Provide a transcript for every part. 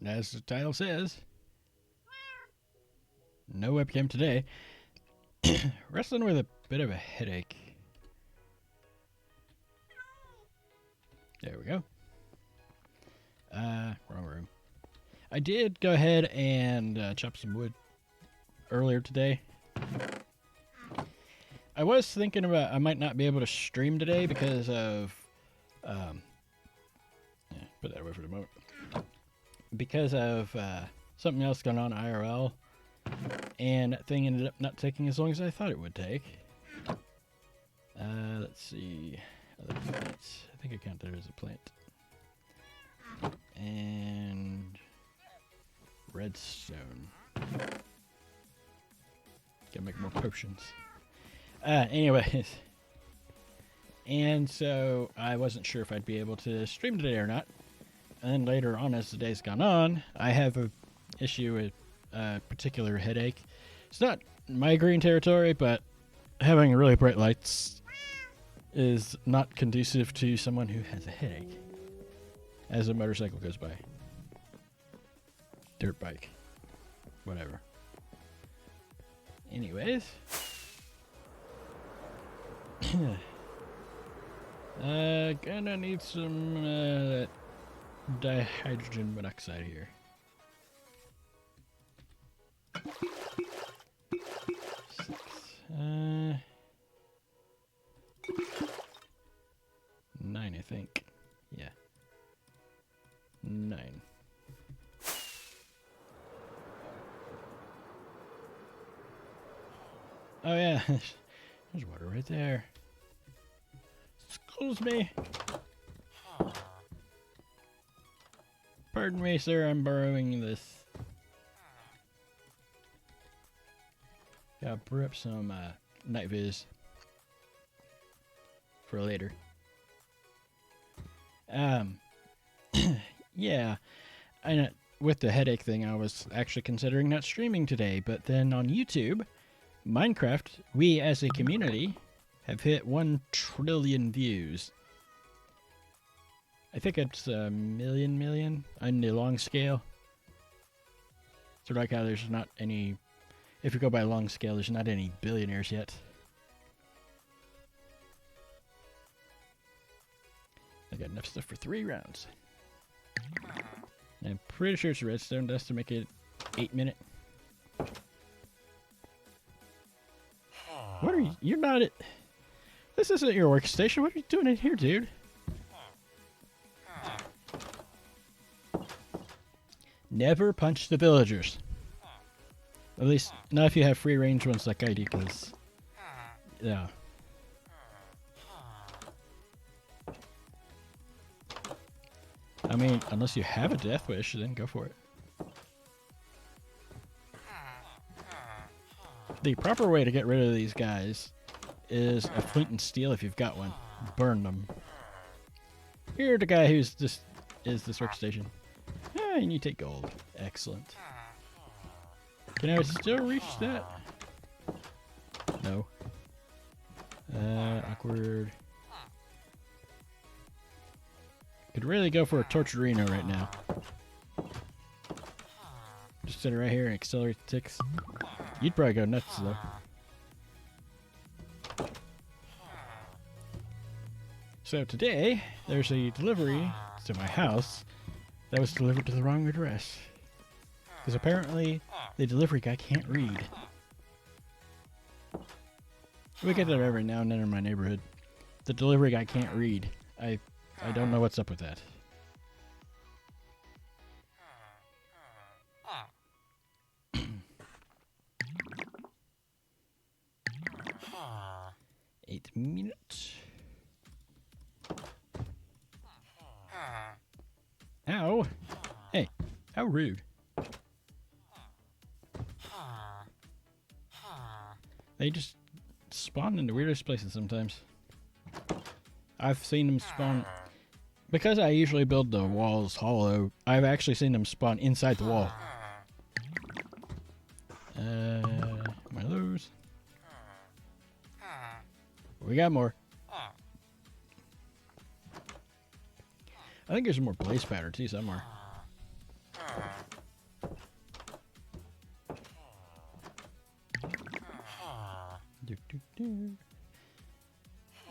as the title says, no webcam today. Wrestling with a bit of a headache. There we go. Wrong room. I did go ahead and chop some wood earlier today. I was thinking about I might not be able to stream today because of put that away for the moment. Because of something else going on IRL, and that thing ended up not taking as long as I thought it would take. Let's see. Other plants. I think I count that as a plant. And redstone. Gotta make more potions. Anyways. And so I wasn't sure if I'd be able to stream today or not. And then later on, as the day's gone on, I have an issue with a particular headache. It's not migraine territory, but having really bright lights is not conducive to someone who has a headache as a motorcycle goes by. Dirt bike. Whatever. Anyways. Gonna need some dihydrogen monoxide here. Nine, I think. Yeah. 9. Oh yeah, there's water right there. Excuse me. Pardon me, sir, I'm borrowing this. Gotta brew up some night viz for later. Yeah, with the headache thing, I was actually considering not streaming today, but then on YouTube, Minecraft, we as a community have hit 1 trillion views. I think it's a million on the long scale. So like how there's not any, if you go by long scale, there's not any billionaires yet. I got enough stuff for 3 rounds. I'm pretty sure it's redstone dust to make it 8-minute. What are you? You're not it. This isn't your workstation. What are you doing in here, dude? Never punch the villagers. At least not if you have free range ones like I do, because yeah. I mean, unless you have a death wish, then go for it. The proper way to get rid of these guys is a flint and steel if you've got one. Burn them. You're the guy who's this workstation. Ah, and you take gold. Excellent. Can I still reach that? No. Awkward. Could really go for a Torturino right now. Just sit right here and accelerate the ticks. You'd probably go nuts though. So today, there's a delivery to my house that was delivered to the wrong address. Because apparently, the delivery guy can't read. We get that every now and then in my neighborhood. The delivery guy can't read. I don't know what's up with that. Eight minutes. Ow! Hey, how rude. They just spawn in the weirdest places sometimes. I've seen them spawn... Because I usually build the walls hollow, I've actually seen them spawn inside the wall. My lows. We got more. I think there's more blaze powder too somewhere.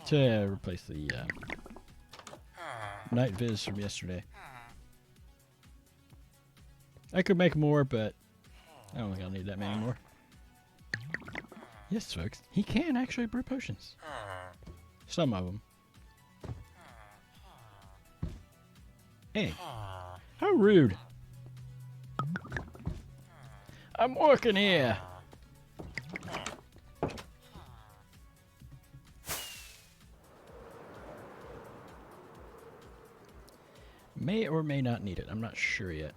To replace the night viz from yesterday. I could make more, but I don't think I'll need that many more. Yes, folks, he can actually brew potions. Some of them. Hey, how rude. I'm working here. May or may not need it. I'm not sure yet.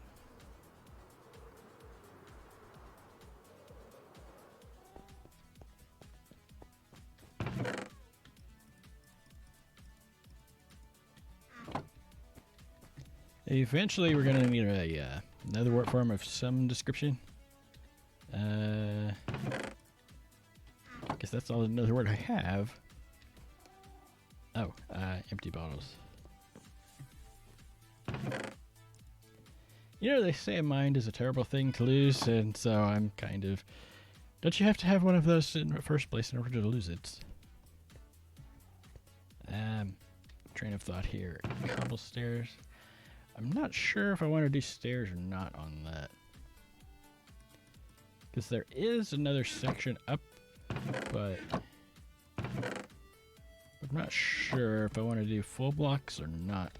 Eventually, we're gonna need a another work farm of some description. I guess that's all another word I have. Oh, empty bottles. You know, they say a mind is a terrible thing to lose, and so I'm kind of... Don't you have to have one of those in the first place in order to lose it? Train of thought here. Cobble stairs. I'm not sure if I want to do stairs or not on that. Because there is another section up, but I'm not sure if I want to do full blocks or not.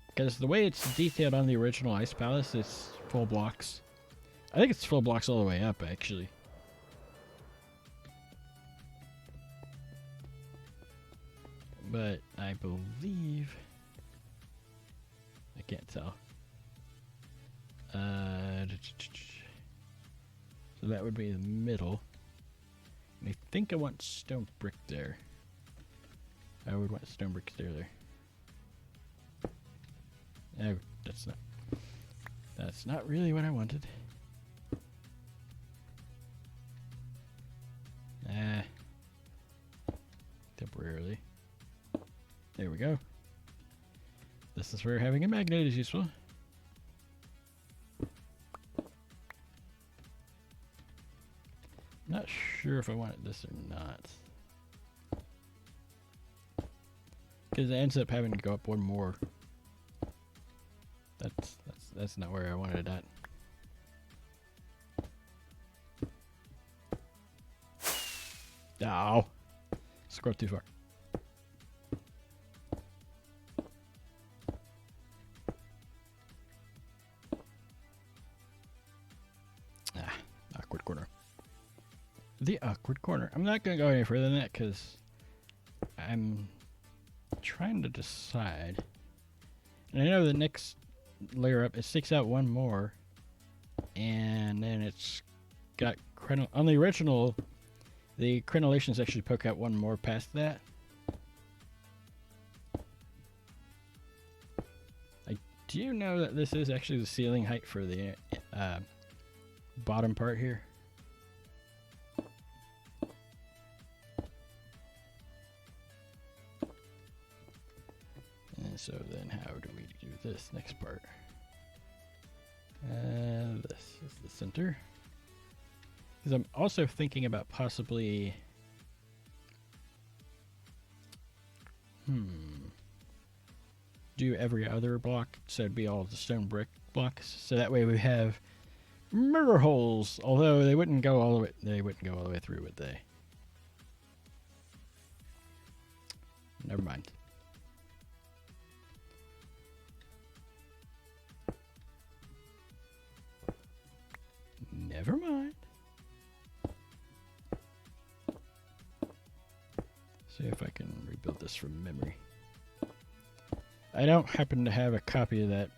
Because the way it's detailed on the original Ice Palace, it's full blocks. I think it's full blocks all the way up, actually. But I believe... I can't tell. So that would be the middle. And I think I want stone brick there. I would want stone brick there. Oh, that's not really what I wanted. Temporarily. There we go. This is where having a magnet is useful. Not sure if I want this or not. Because it ends up having to go up one more. That's not where I wanted it at. Ow! Scrolled too far. Awkward corner. The awkward corner. I'm not going to go any further than that because I'm trying to decide. And I know the next layer up, it sticks out one more. And then it's got on the original, the crenellations actually poke out one more past that. I do know that this is actually the ceiling height for the bottom part here. And so then how do we do this next part? This is the center. Because I'm also thinking about possibly... do every other block, so it'd be all the stone brick blocks. So that way we have mirror holes, although they wouldn't go all the way. They wouldn't go all the way through, would they? Never mind. Never mind. See if I can rebuild this from memory. I don't happen to have a copy of that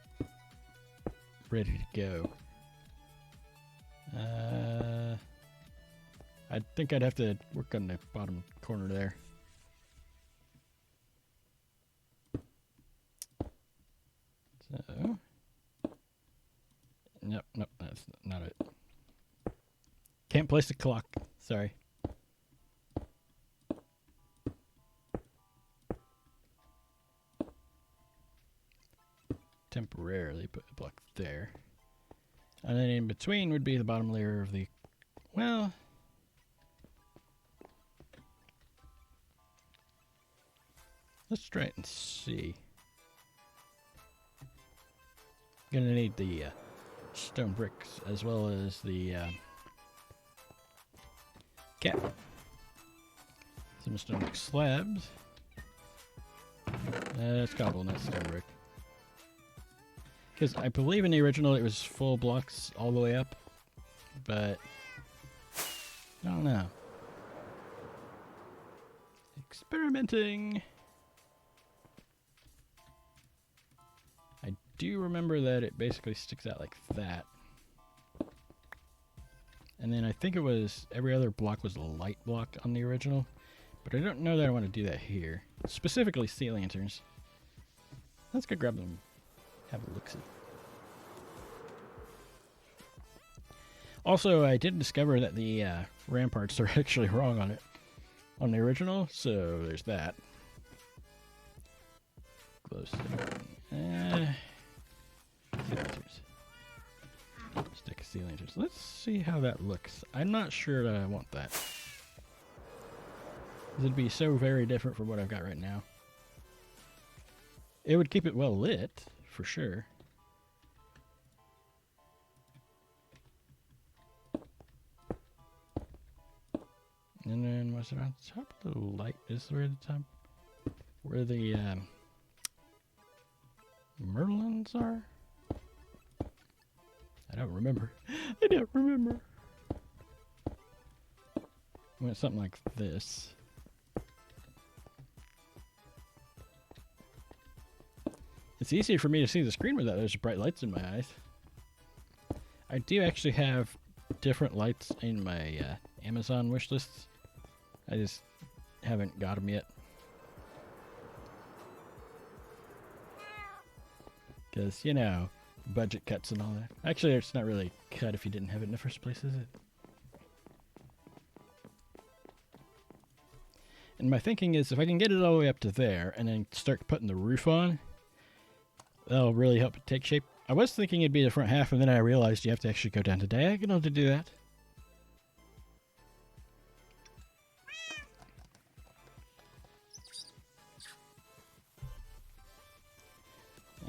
ready to go. I think I'd have to work on the bottom corner there. So, nope, that's not it. Can't place a clock. Sorry. Temporarily put a block there. And then in between would be the bottom layer of the... Well... Let's try it and see. Gonna need the stone bricks as well as the cap. Some stone brick slabs. It's cobble, not stone brick. Because I believe in the original it was full blocks all the way up, but I don't know. Experimenting. I do remember that it basically sticks out like that. And then I think it was every other block was a light block on the original, but I don't know that I want to do that here. Specifically sea lanterns. Let's go grab them. Have a look-see. Also, I did discover that the ramparts are actually wrong on it. On the original, so there's that. Glowstone. Sea lanterns. Stick of sea lanterns. Let's see how that looks. I'm not sure that I want that. It'd be so very different from what I've got right now. It would keep it well lit, for sure. And then was it on top of the light? Is where the top, where the Merlins are? I don't remember. I don't remember. Went something like this. It's easier for me to see the screen without those bright lights in my eyes. I do actually have different lights in my Amazon wish lists. I just haven't got them yet. Because, you know, budget cuts and all that. Actually, it's not really cut if you didn't have it in the first place, is it? And my thinking is if I can get it all the way up to there and then start putting the roof on, that'll really help it take shape. I was thinking it'd be the front half, and then I realized you have to actually go down to diagonal to do that.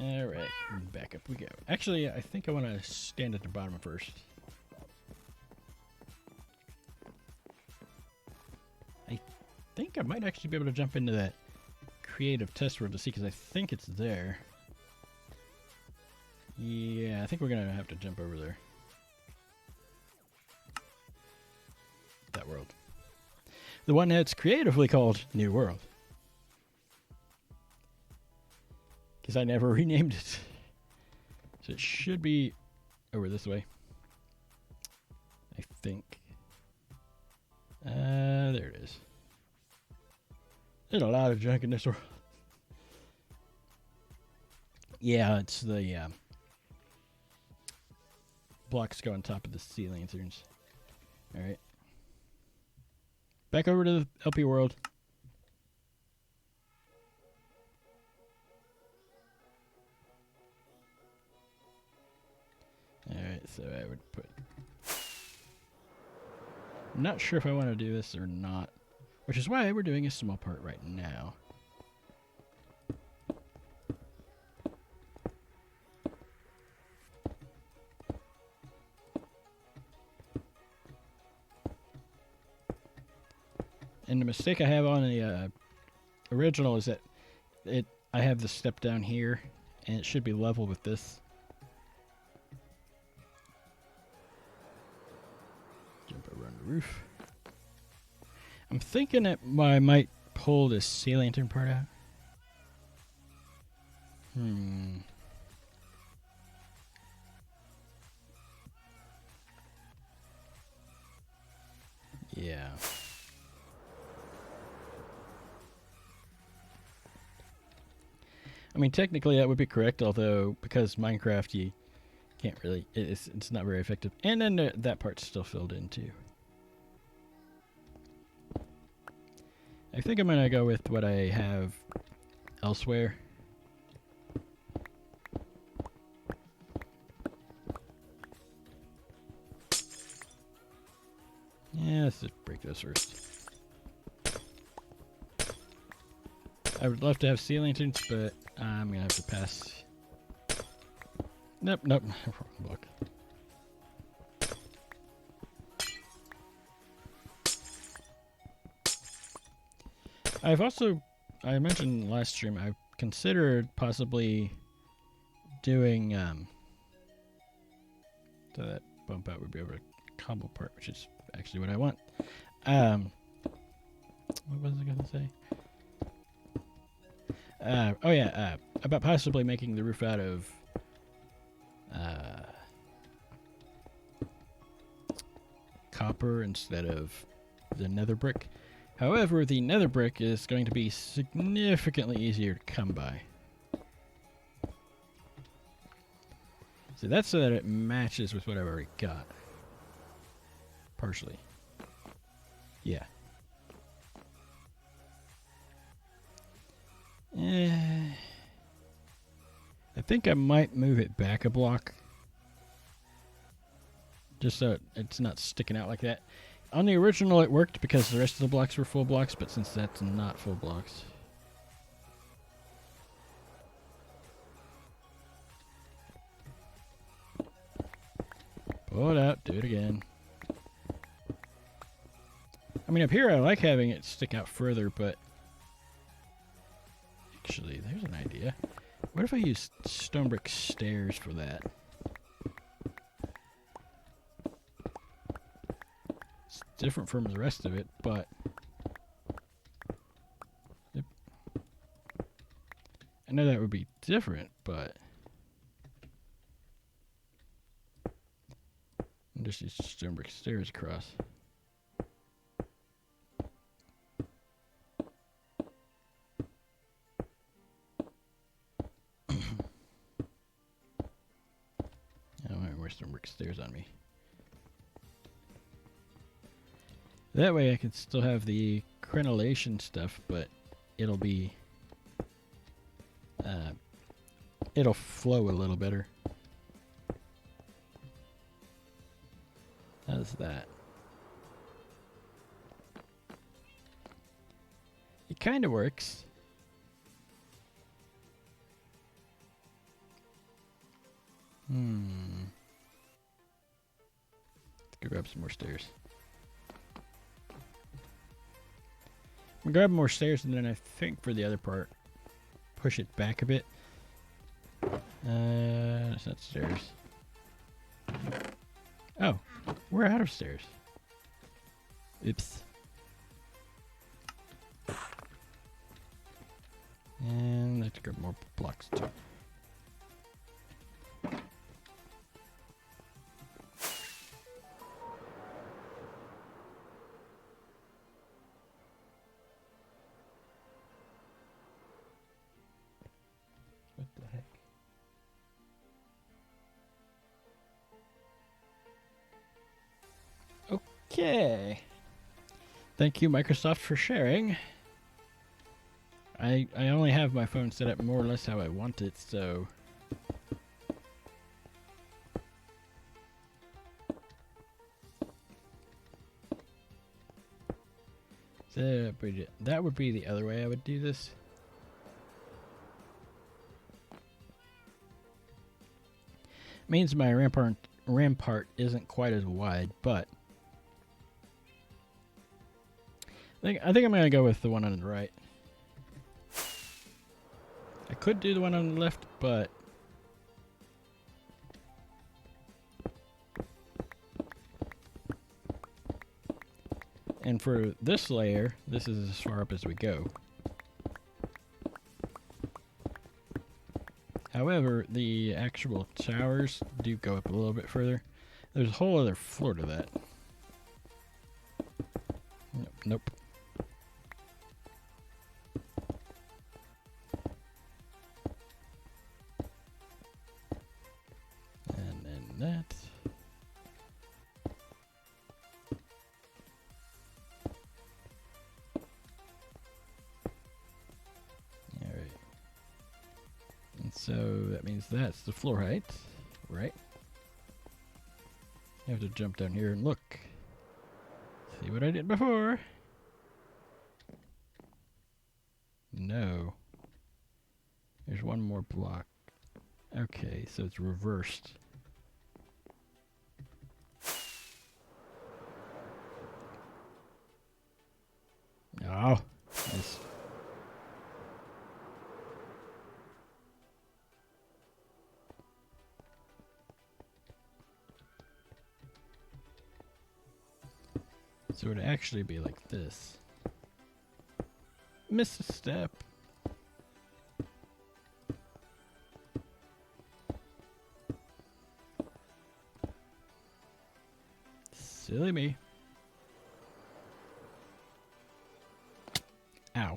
Alright, back up we go. Actually, I think I want to stand at the bottom first. I think I might actually be able to jump into that creative test world to see, because I think it's there. Yeah, I think we're going to have to jump over there. That world. The one that's creatively called New World. Because I never renamed it. So it should be over this way. I think. There it is. There's a lot of junk in this world. Yeah, it's the blocks go on top of the sea lanterns. Alright. Back over to the LP world. Alright, so I would put... I'm not sure if I want to do this or not. Which is why we're doing a small part right now. And the mistake I have on the original is that I have this step down here, and it should be level with this. Jump around the roof. I'm thinking that I might pull this sea lantern part out. Yeah. I mean, technically that would be correct, although because Minecraft, you can't really, it's not very effective. And then that part's still filled in too. I think I'm going to go with what I have elsewhere. Yeah, let's just break this first. I would love to have sea lanterns, but I'm gonna have to pass. Nope, nope, wrong book. I've also, I mentioned last stream, I've considered possibly doing, so that bump out would be over a combo part, which is actually what I want. What was I gonna say? Oh yeah, about possibly making the roof out of, copper instead of the nether brick. However, the nether brick is going to be significantly easier to come by. So that's so that it matches with what I've already got. Partially. Yeah. I think I might move it back a block. Just so it's not sticking out like that. On the original it worked because the rest of the blocks were full blocks, but since that's not full blocks. Pull it out, do it again. I mean, up here I like having it stick out further, but actually, there's an idea. What if I use stone brick stairs for that? It's different from the rest of it, but yep. I know that would be different, but I'll just use stone brick stairs across. Stone brick stairs on me. That way I can still have the crenellation stuff, but it'll be it'll flow a little better. How's that? It kind of works. Let's go grab some more stairs. I'm gonna grab more stairs, and then I think for the other part, push it back a bit. It's not stairs. Oh, we're out of stairs. Oops. And let's grab more blocks too. What the heck? Okay. Thank you, Microsoft, for sharing. I only have my phone set up more or less how I want it, so that would be the other way I would do this. Means my rampart isn't quite as wide, but I think I'm gonna go with the one on the right. I could do the one on the left, but and for this layer, this is as far up as we go. However, the actual towers do go up a little bit further. There's a whole other floor to that. Nope. And then that. Alright. And so that means that's the floor height, right? You have to jump down here and look. See what I did before? No. There's one more block. Okay, so it's reversed. Oh, yes. So it would actually be like this. Miss a step. Silly me. Ow.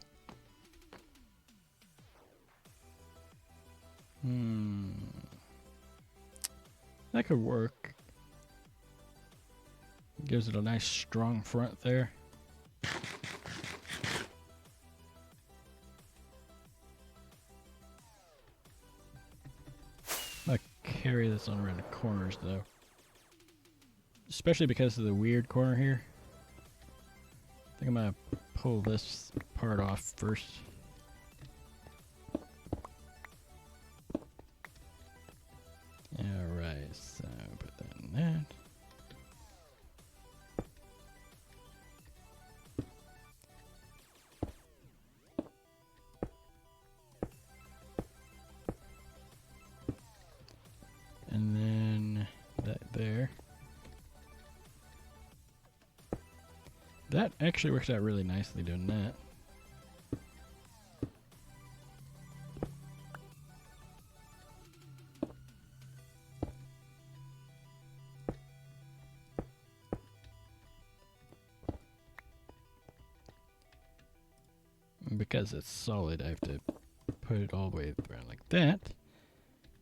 That could work. Gives it a nice strong front there. I'll carry this on around the corners though. Especially because of the weird corner here. I think I'm gonna pull this part off first. Alright, so put that in that. And then that there. That actually works out really nicely doing that. And because it's solid, I have to put it all the way around like that.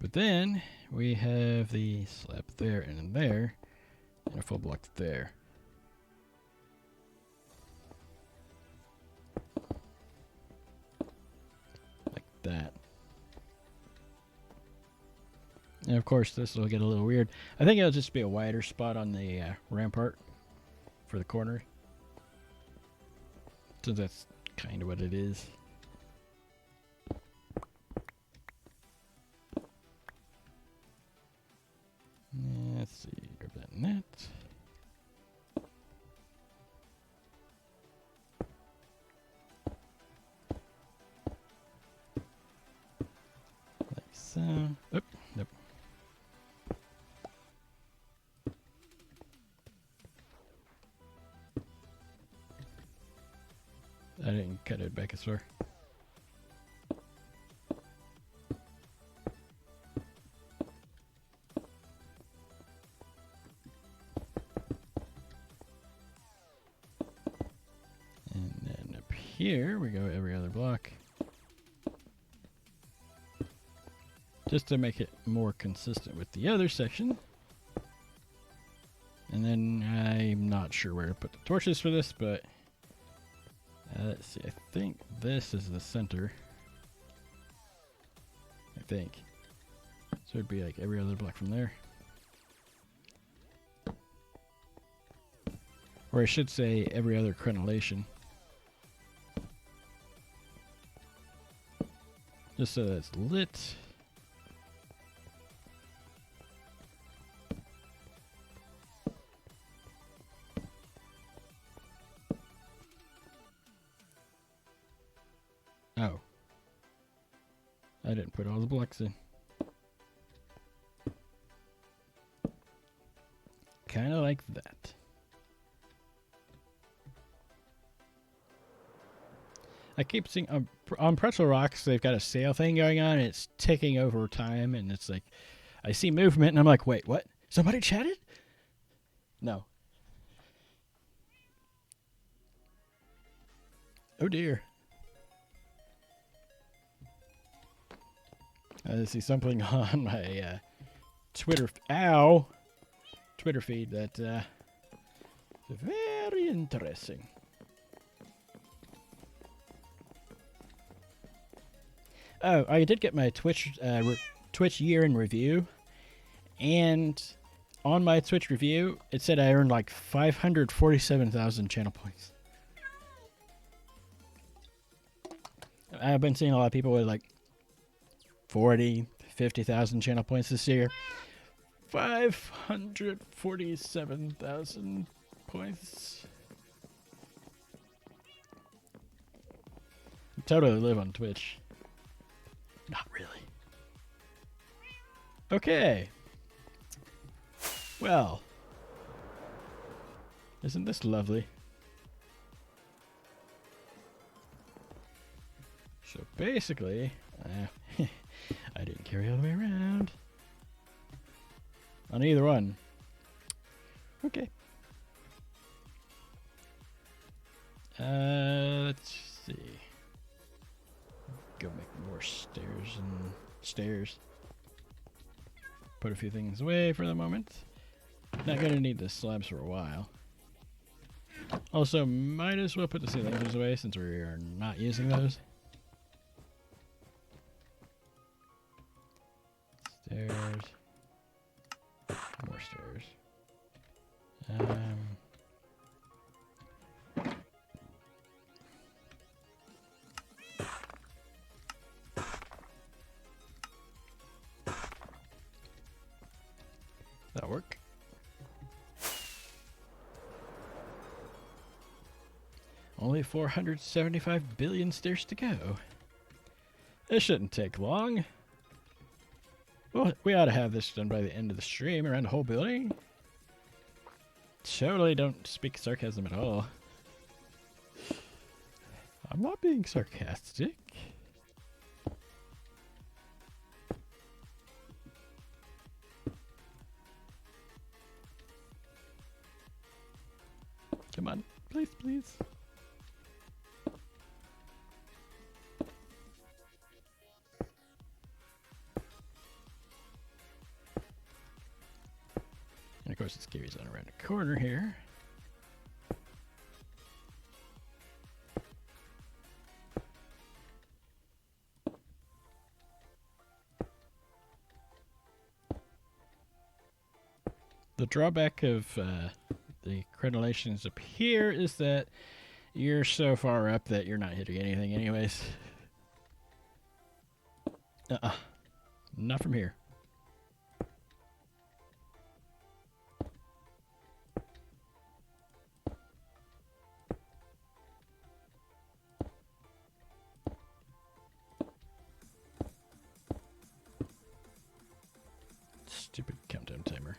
But then we have the slab there and there, and a full block there. Like that. And of course this will get a little weird. I think it'll just be a wider spot on the rampart for the corner. So that's kind of what it is. Let's see, grab that net. Like so. Oop, nope. I didn't cut it back as far. And then up here we go every other block. Just to make it more consistent with the other section. And then I'm not sure where to put the torches for this, but let's see, I think this is the center. I think. So it'd be like every other block from there. Or I should say every other crenellation. Just so that it's lit. Oh. I didn't put all the blocks in. Kind of like that. I keep seeing on Pretzel Rocks, they've got a sale thing going on, and it's ticking over time, and it's like, I see movement, and I'm like, wait, what? Somebody chatted? No. Oh dear. I see something on my Twitter feed that is very interesting. Oh, I did get my Twitch year in review, and on my Twitch review, it said I earned like 547,000 channel points. I've been seeing a lot of people with like 40, 50,000 channel points this year. 547,000 points. Totally live on Twitch. Not really. Okay. Well, isn't this lovely? So basically, I didn't carry all the way around on either one. Okay. Let's see. Go make more stairs and stairs. Put a few things away for the moment. Not gonna need the slabs for a while. Also, might as well put the sea lanterns away since we are not using those. Stairs. More stairs. That'll work. Only 475 billion stairs to go. This shouldn't take long. Well, we ought to have this done by the end of the stream around the whole building. Totally don't speak sarcasm at all. I'm not being sarcastic. Come on, please, please. And of course, this carries on around the corner here. The drawback of the crenellations up here is that you're so far up that you're not hitting anything anyways. Not from here. Stupid countdown timer.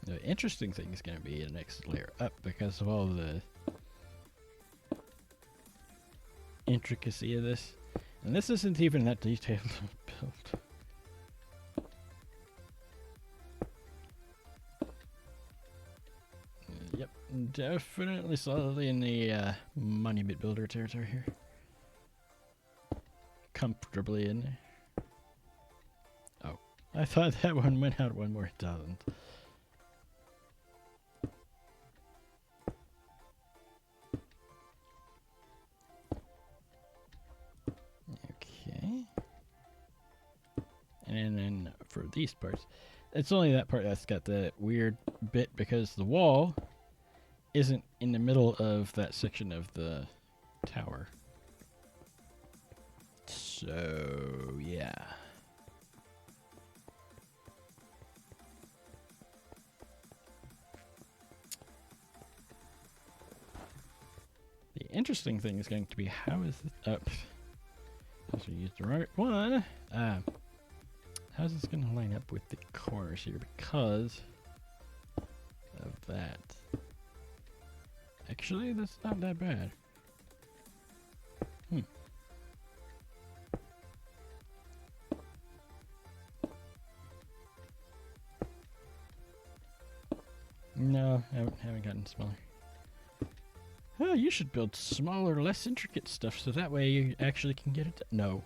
The interesting thing is going to be the next layer up because of all the intricacy of this. And this isn't even that detailed built. Yep, definitely solidly in the monument builder territory here. Comfortably in there. Oh, I thought that one went out one more. It doesn't. And then for these parts, it's only that part that's got the weird bit because the wall isn't in the middle of that section of the tower. So, yeah. The interesting thing is going to be how is this up? Because we used the right one. How's this going to line up with the corners here because of that? Actually, that's not that bad. No, I haven't gotten smaller. Oh, you should build smaller, less intricate stuff so that way you actually can get it. No.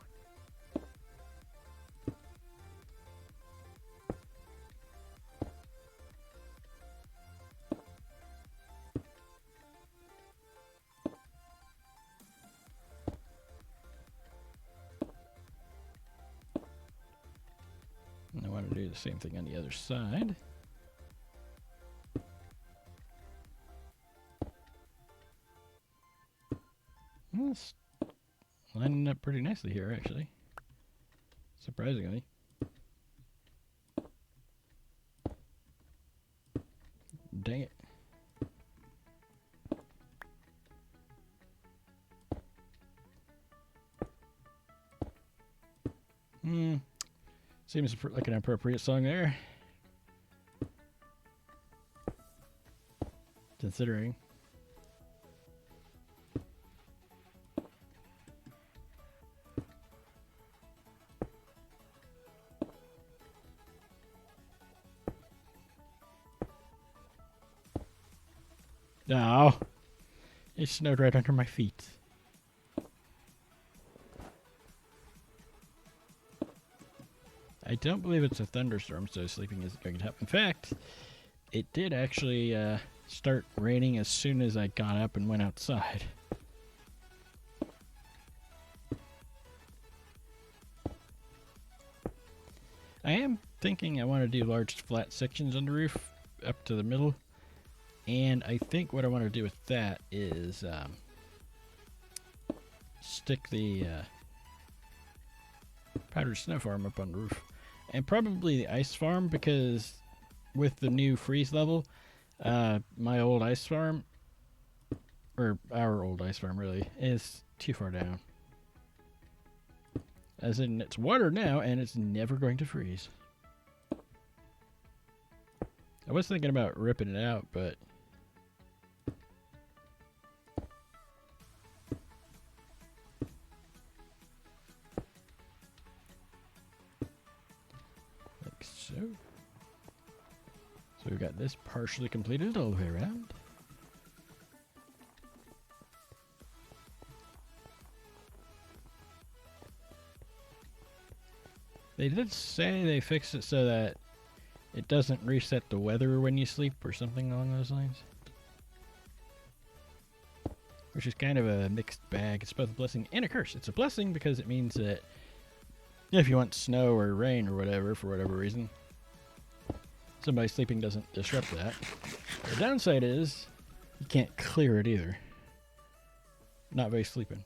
I'm going to do the same thing on the other side. Well, it's lining up pretty nicely here, actually. Surprisingly. Dang it. Seems like an appropriate song there. Considering. No. It snowed right under my feet. I don't believe it's a thunderstorm, so sleeping isn't going to help. In fact, it did actually start raining as soon as I got up and went outside. I am thinking I want to do large flat sections on the roof up to the middle. And I think what I want to do with that is stick the powdered snow farm up on the roof. And probably the ice farm, because with the new freeze level, my old ice farm, or our old ice farm really, is too far down. As in, it's water now, and it's never going to freeze. I was thinking about ripping it out, but like so. So we've got this partially completed all the way around. They did say they fixed it so that it doesn't reset the weather when you sleep or something along those lines. Which is kind of a mixed bag. It's both a blessing and a curse. It's a blessing because it means that if you want snow or rain or whatever, for whatever reason, somebody sleeping doesn't disrupt that. The downside is you can't clear it either. Not by sleeping.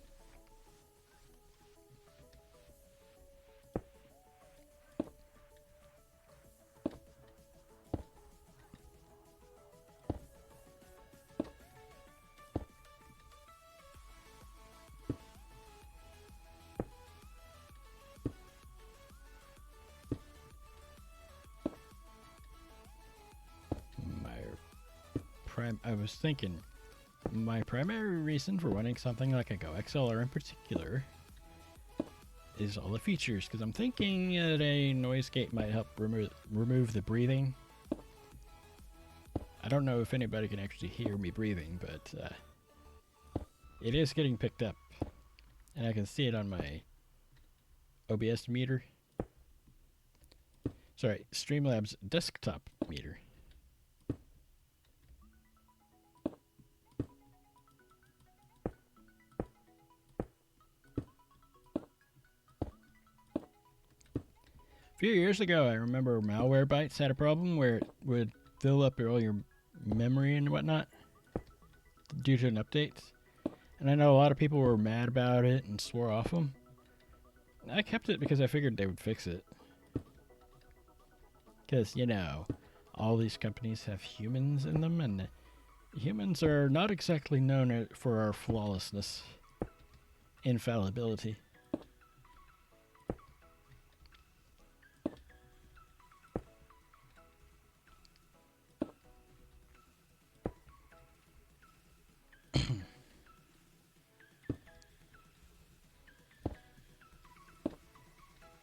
I was thinking, my primary reason for wanting something like a Go XLR in particular is all the features, because I'm thinking that a noise gate might help remove the breathing. I don't know if anybody can actually hear me breathing, but it is getting picked up, and I can see it on my OBS meter. Sorry, Streamlabs desktop meter. A few years ago, I remember Malwarebytes had a problem where it would fill up all your memory and whatnot due to an update. And I know a lot of people were mad about it and swore off them. I kept it because I figured they would fix it. Because, you know, all these companies have humans in them, and humans are not exactly known for our flawlessness, infallibility.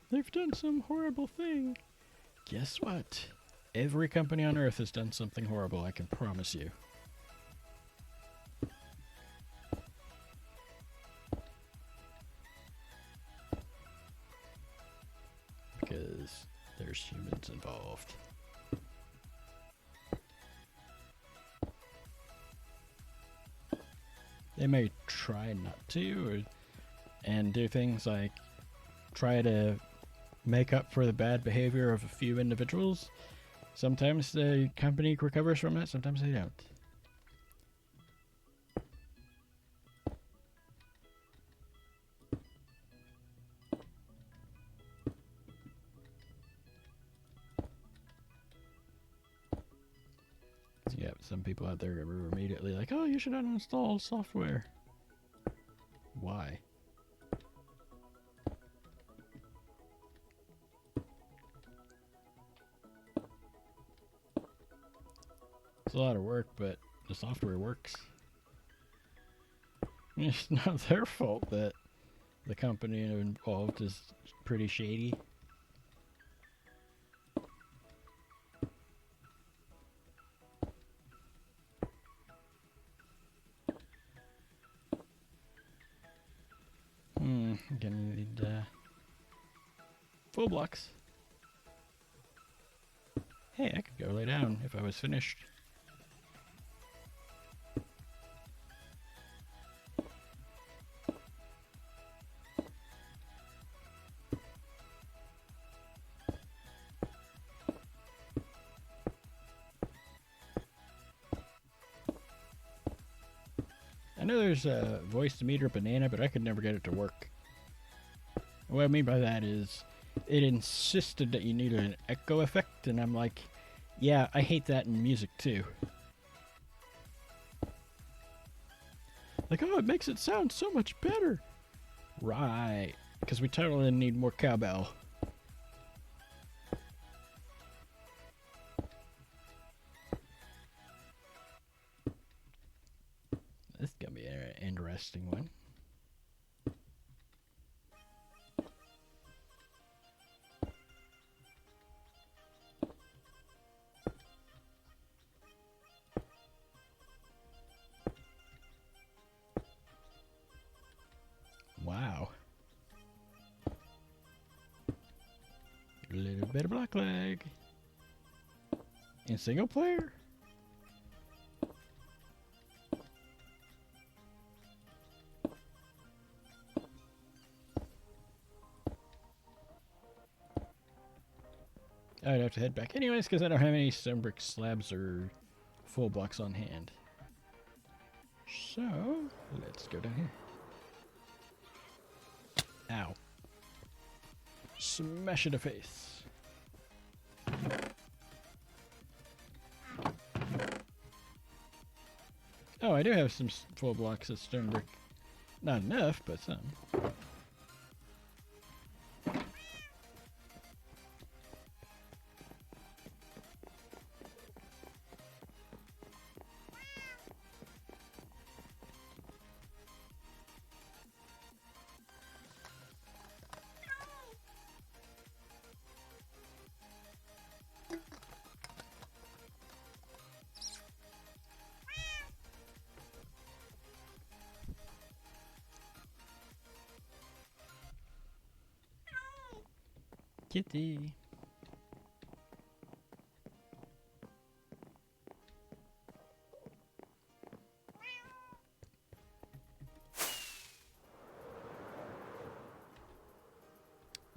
They've done some horrible thing. Guess what? Every company on Earth has done something horrible, I can promise you. Because there's humans involved. They may try not to, and do things like try to make up for the bad behavior of a few individuals. Sometimes the company recovers from it, sometimes they don't. Yeah, some people out there are immediately like, oh, you should uninstall software. Why? It's a lot of work, but the software works. It's not their fault that the company involved is pretty shady. Gonna need full blocks. Hey, I could go lay down if I was finished. I know there's a voice meter banana, but I could never get it to work. What I mean by that is, it insisted that you needed an echo effect, and I'm like, yeah, I hate that in music too. Like, oh, it makes it sound so much better. Right, because we totally need more cowbell. This is gonna be an interesting one. Wow. A little bit of black leg. In single player? I'd have to head back anyways because I don't have any stone brick slabs or full blocks on hand. So, let's go down here. Ow. Smash in the face. Oh, I do have some full blocks of stone brick. Not enough, but some. Kitty.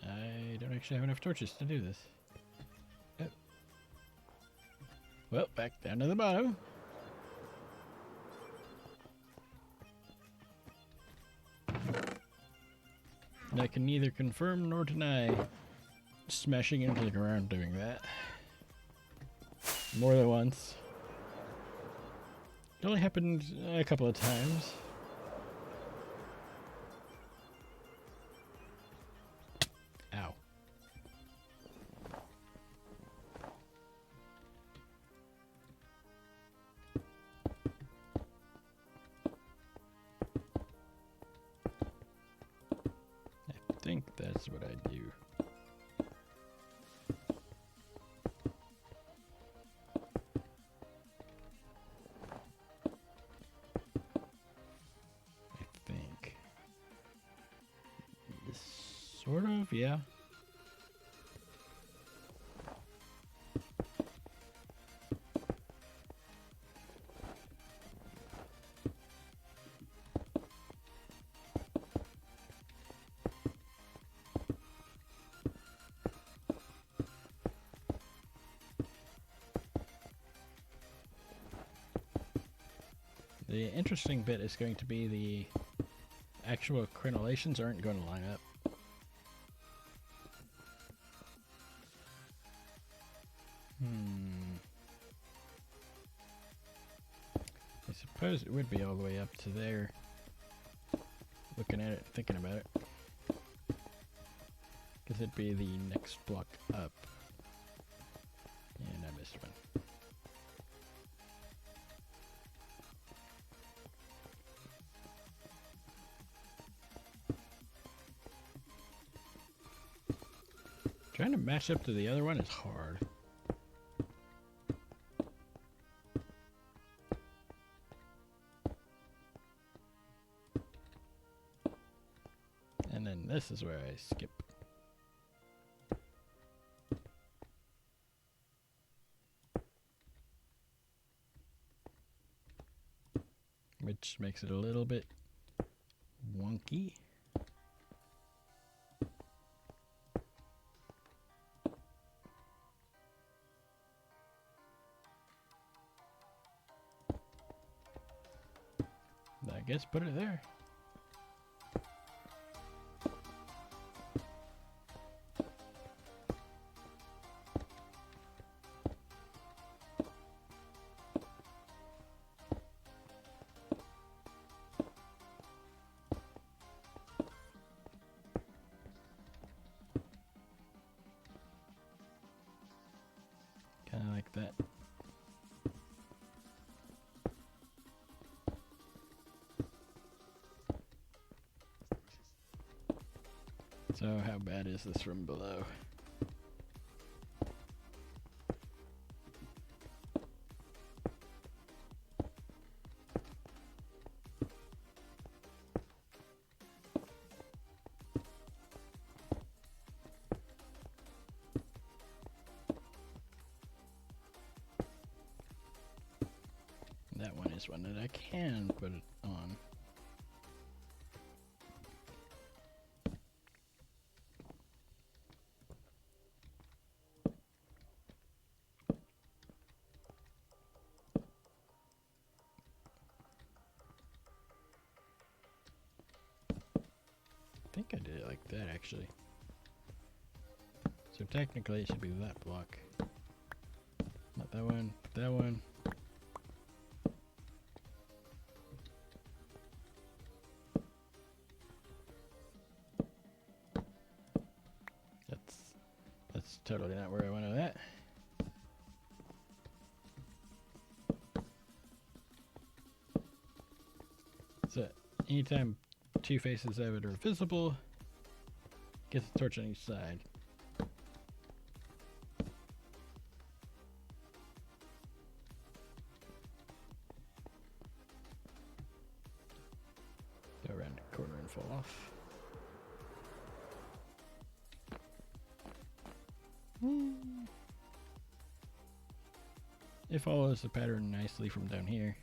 I don't actually have enough torches to do this. Oh. Well, back down to the bottom. And I can neither confirm nor deny smashing into the ground doing that. More than once. It only happened a couple of times. Ow. I think that's what I do. Sort of, yeah. the interesting bit is going to be the actual crenellations aren't going to line up. I suppose it would be all the way up to there. Looking at it, thinking about it. Because it'd be the next block up. And I missed one. Trying to match up to the other one is hard. And then this is where I skip. Which makes it a little bit wonky. I guess put it there. Kind of like that. So how bad is this from below? That one is one that I can put it on. I think I did it like that actually. So technically it should be that block. Not that one, but that one. That's totally not where I wanted that. So anytime two faces of it are visible, get the torch on each side. Go around the corner and fall off. It follows the pattern nicely from down here.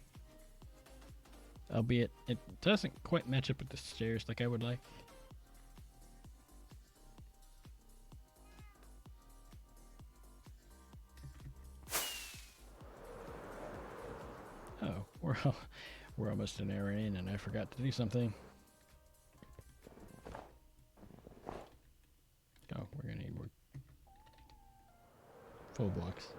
Albeit, it doesn't quite match up with the stairs like I would like. Oh, we're almost an hour in and I forgot to do something. Oh, we're gonna need more full blocks.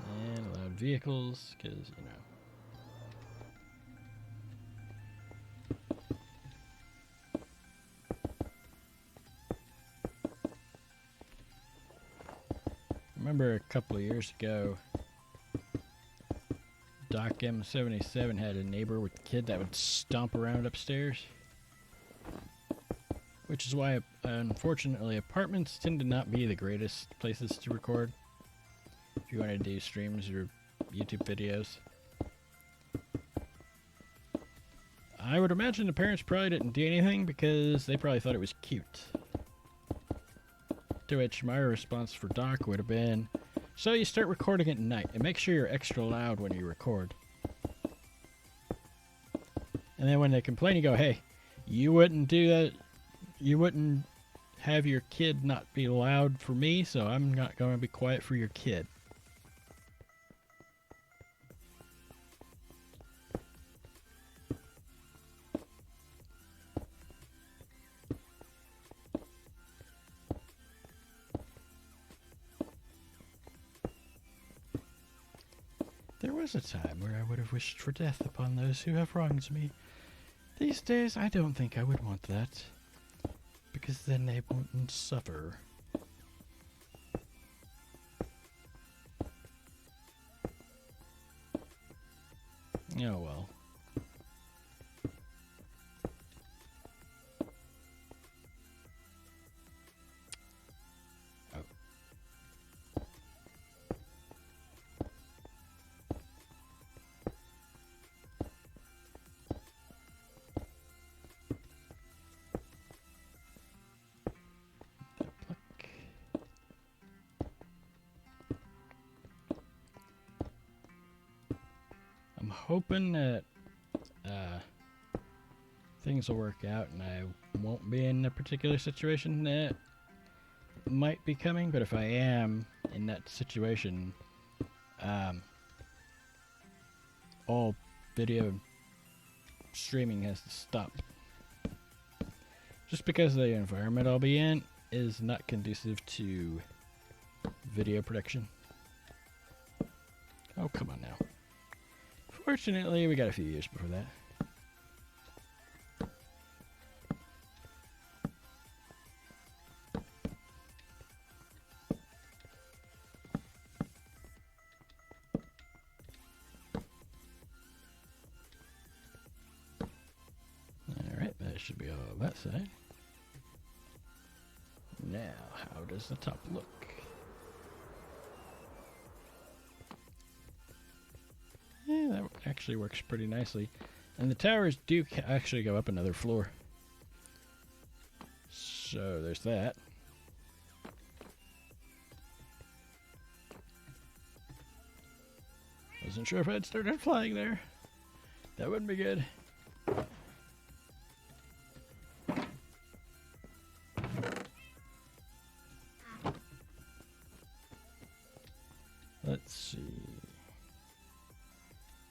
And allowed vehicles, because, you know. Remember a couple of years ago, Doc M77 had a neighbor with a kid that would stomp around upstairs. Which is why, unfortunately, apartments tend to not be the greatest places to record if you want to do streams or YouTube videos. I would imagine the parents probably didn't do anything because they probably thought it was cute. To which my response for Doc would have been, so you start recording at night and make sure you're extra loud when you record. And then when they complain, you go, hey, you wouldn't do that. You wouldn't have your kid not be loud for me, so I'm not going to be quiet for your kid. There was a time where I would have wished for death upon those who have wronged me. These days, I don't think I would want that, because then they won't suffer. Oh well. Oh. I'm hoping that things will work out and I won't be in a particular situation that might be coming, but if I am in that situation, all video streaming has to stop. Just because the environment I'll be in is not conducive to video production. Oh, come on now. Fortunately, we got a few years before that. Alright, that should be all that side. Now, how does the top look? Yeah, that actually works pretty nicely. And the towers do actually go up another floor. So there's that. Wasn't sure if I'd started flying there. That wouldn't be good. Let's see.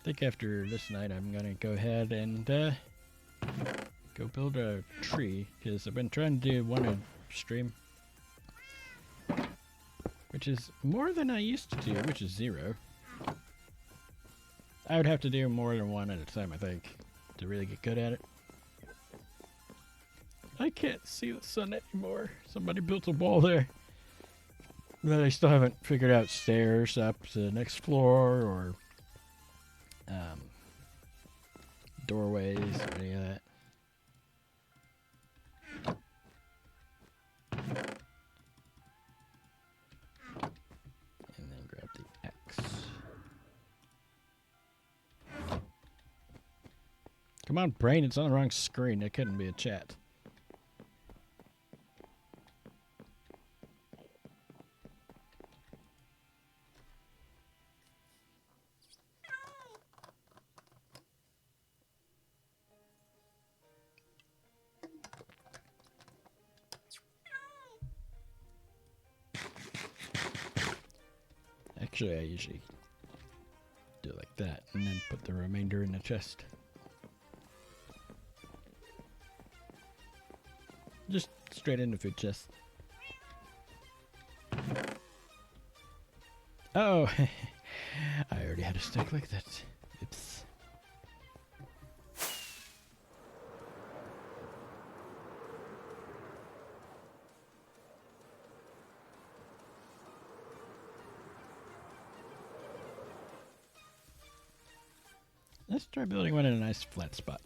I think after this night I'm gonna go ahead and go build a tree, because I've been trying to do one a stream, which is more than I used to do, which is 0. I would have to do more than one at a time, I think, to really get good at it. I can't see the sun anymore. Somebody built a wall there. But I still haven't figured out stairs up to the next floor or doorways or any of that. And then grab the X. Come on, brain, it's on the wrong screen. It couldn't be a chat. Actually, I usually do it like that and then put the remainder in the chest. Just straight into food chest. Oh, I already had a stack like that. Oops. Let's try building one in a nice flat spot.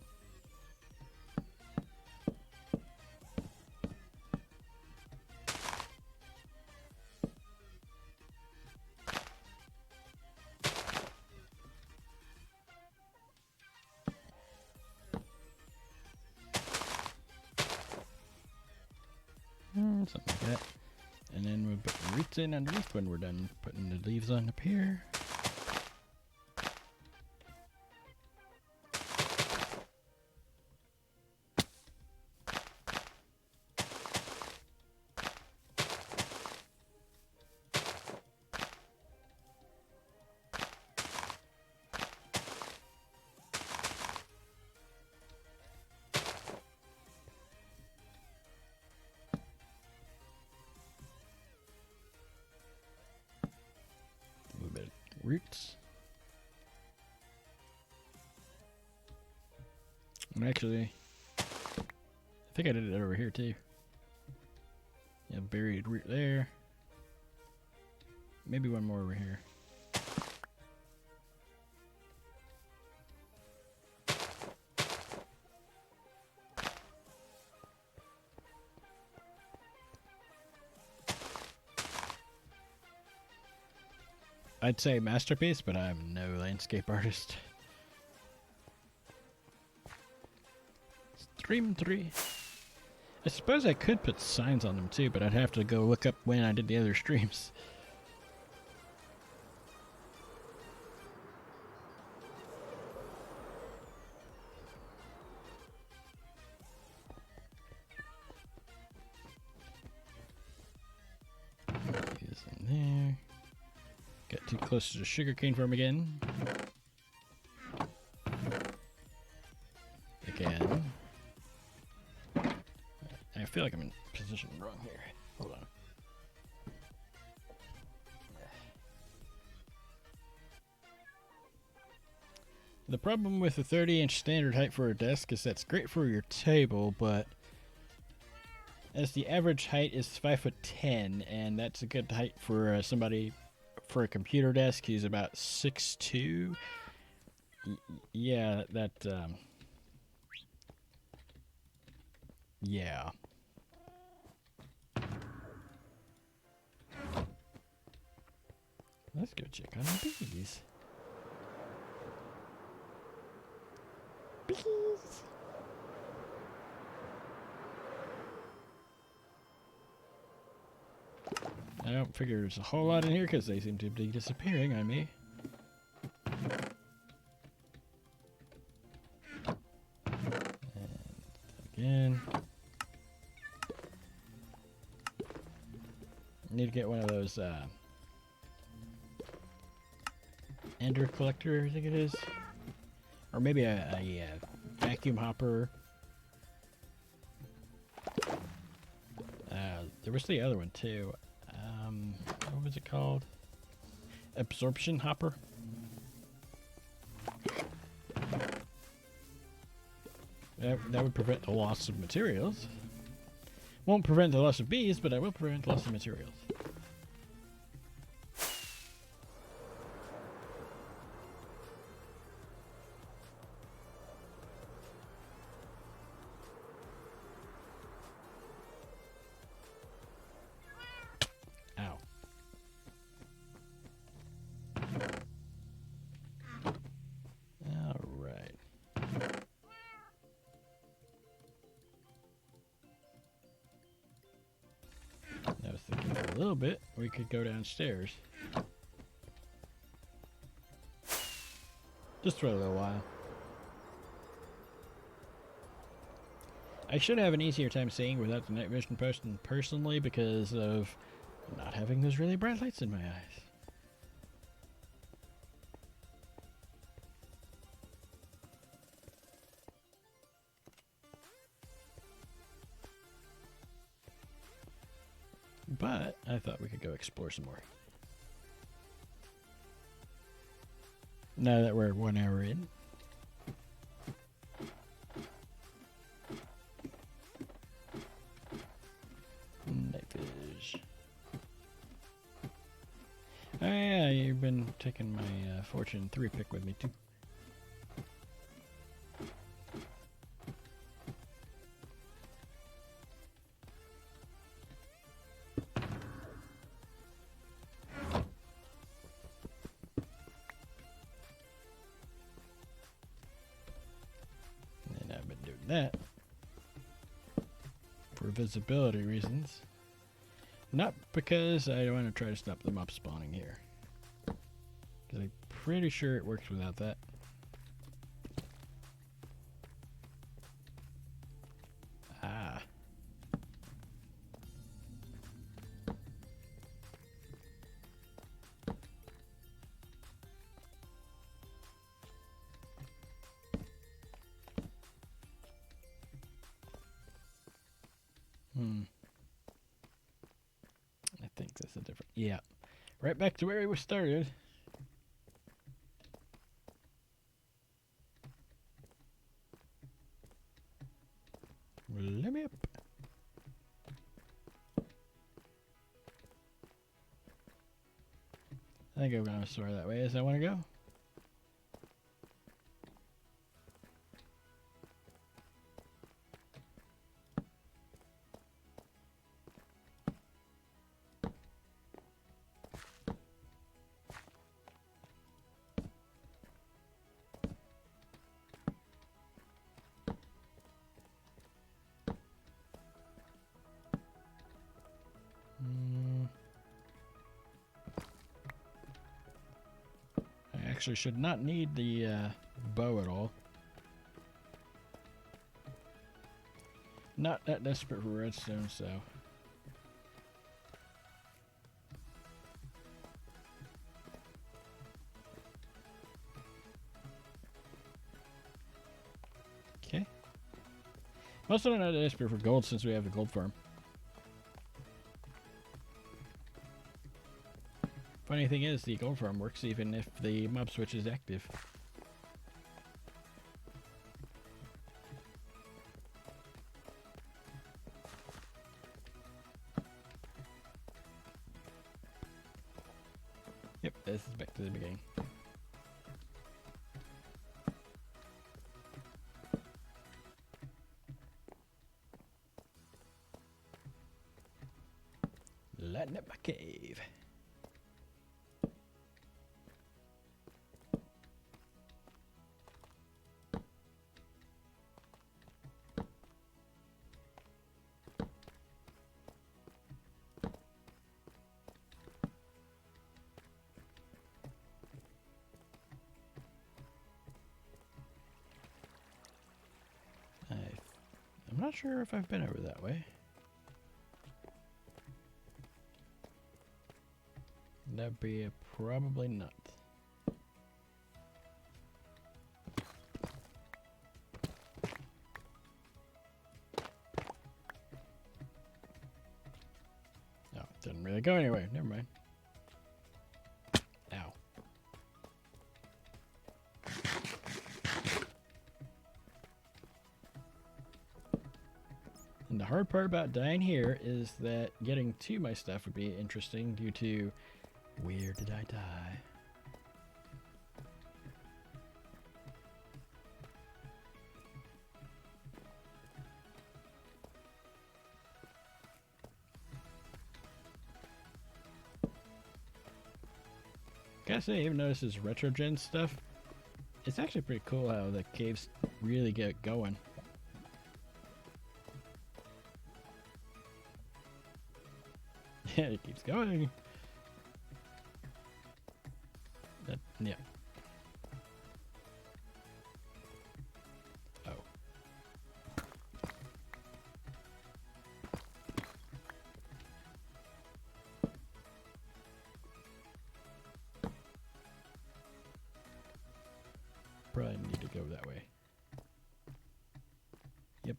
Something like that. And then we'll put the roots in underneath when we're done putting the leaves on up here. roots. And actually, I think I did it over here too. Yeah, buried root there. Maybe one more over here. I'd say masterpiece, but I'm no landscape artist. Stream 3. I suppose I could put signs on them too, but I'd have to go look up when I did the other streams. Is in there. Got too close to the sugarcane farm again. Again. I feel like I'm in position wrong here. Hold on. The problem with the 30-inch standard height for a desk is that's great for your table, but as the average height is 5'10", and that's a good height for somebody for a computer desk. He's about 6'2". Yeah, that. Yeah. Let's go check on the bees. Bees. I don't figure there's a whole lot in here because they seem to be disappearing on me. And again. Need to get one of those ender collector, I think it is. Or maybe a vacuum hopper. There was the other one too. What was it called? Absorption hopper. That would prevent the loss of materials. Won't prevent the loss of bees, but I will prevent the loss of materials. Ow. All right. I was thinking for a little bit we could go downstairs. Just for a little while. I should have an easier time seeing without the night vision posting personally because of not having those really bright lights in my eyes. But I thought we could go explore some more. Now that we're 1 hour in. Night fish. Oh yeah, you've been taking my Fortune 3 pick with me too. That for visibility reasons, not because I want to try to stop them up spawning here, because I'm pretty sure it works without that. Ah. I think that's a different. Yeah. Right back to where we started. I think I'm going as far that way as I want to go. I actually should not need the bow at all. Not that desperate for redstone, so. Okay. Also not desperate for gold since we have the gold farm. Funny thing is, the gold farm works even if the mob switch is active. Yep, this is back to the beginning. Lighting up my cave. I'm not sure if I've been over that way. That'd be a probably not. No, didn't really go anywhere. Never mind. Ow. And the hard part about dying here is that getting to my stuff would be interesting due to where did I die? Gotta say, even though this is retro gen stuff, it's actually pretty cool how the caves really get going. Yeah, it keeps going. Yeah. Oh. Probably need to go that way. Yep.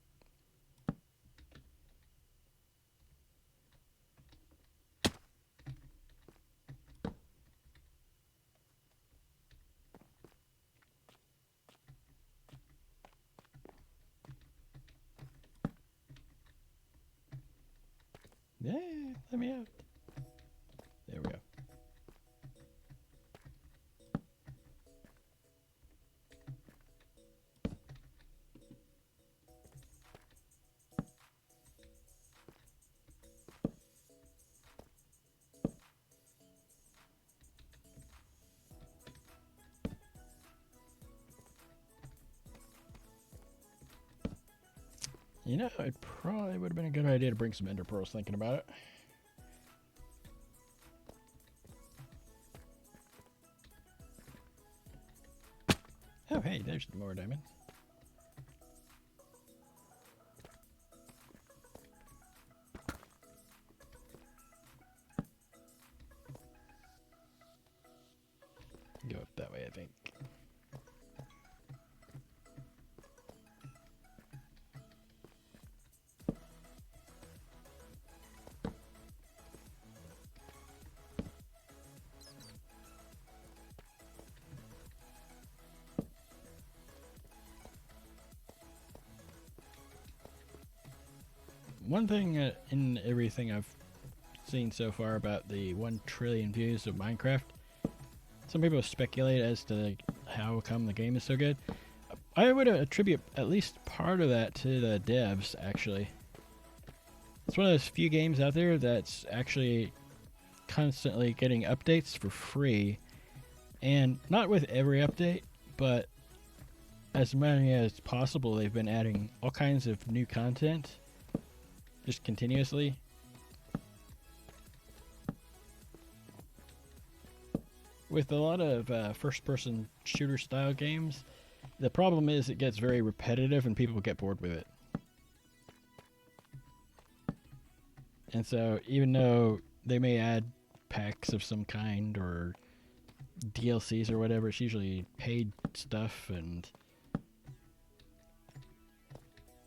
Yeah, let me out. There we go. You know, it probably would have been a good idea to bring some ender pearls thinking about it. Oh, hey, there's more diamond. Go up that way, I think. One thing in everything I've seen so far about the 1 trillion views of Minecraft Some people speculate as to how come the game is so good. I would attribute at least part of that to the devs, actually. It's one of those few games out there that's actually constantly getting updates for free. And not with every update, but as many as possible, they've been adding all kinds of new content just continuously. With a lot of first-person shooter-style games, the problem is it gets very repetitive and people get bored with it. And so, even though they may add packs of some kind or DLCs or whatever, it's usually paid stuff. And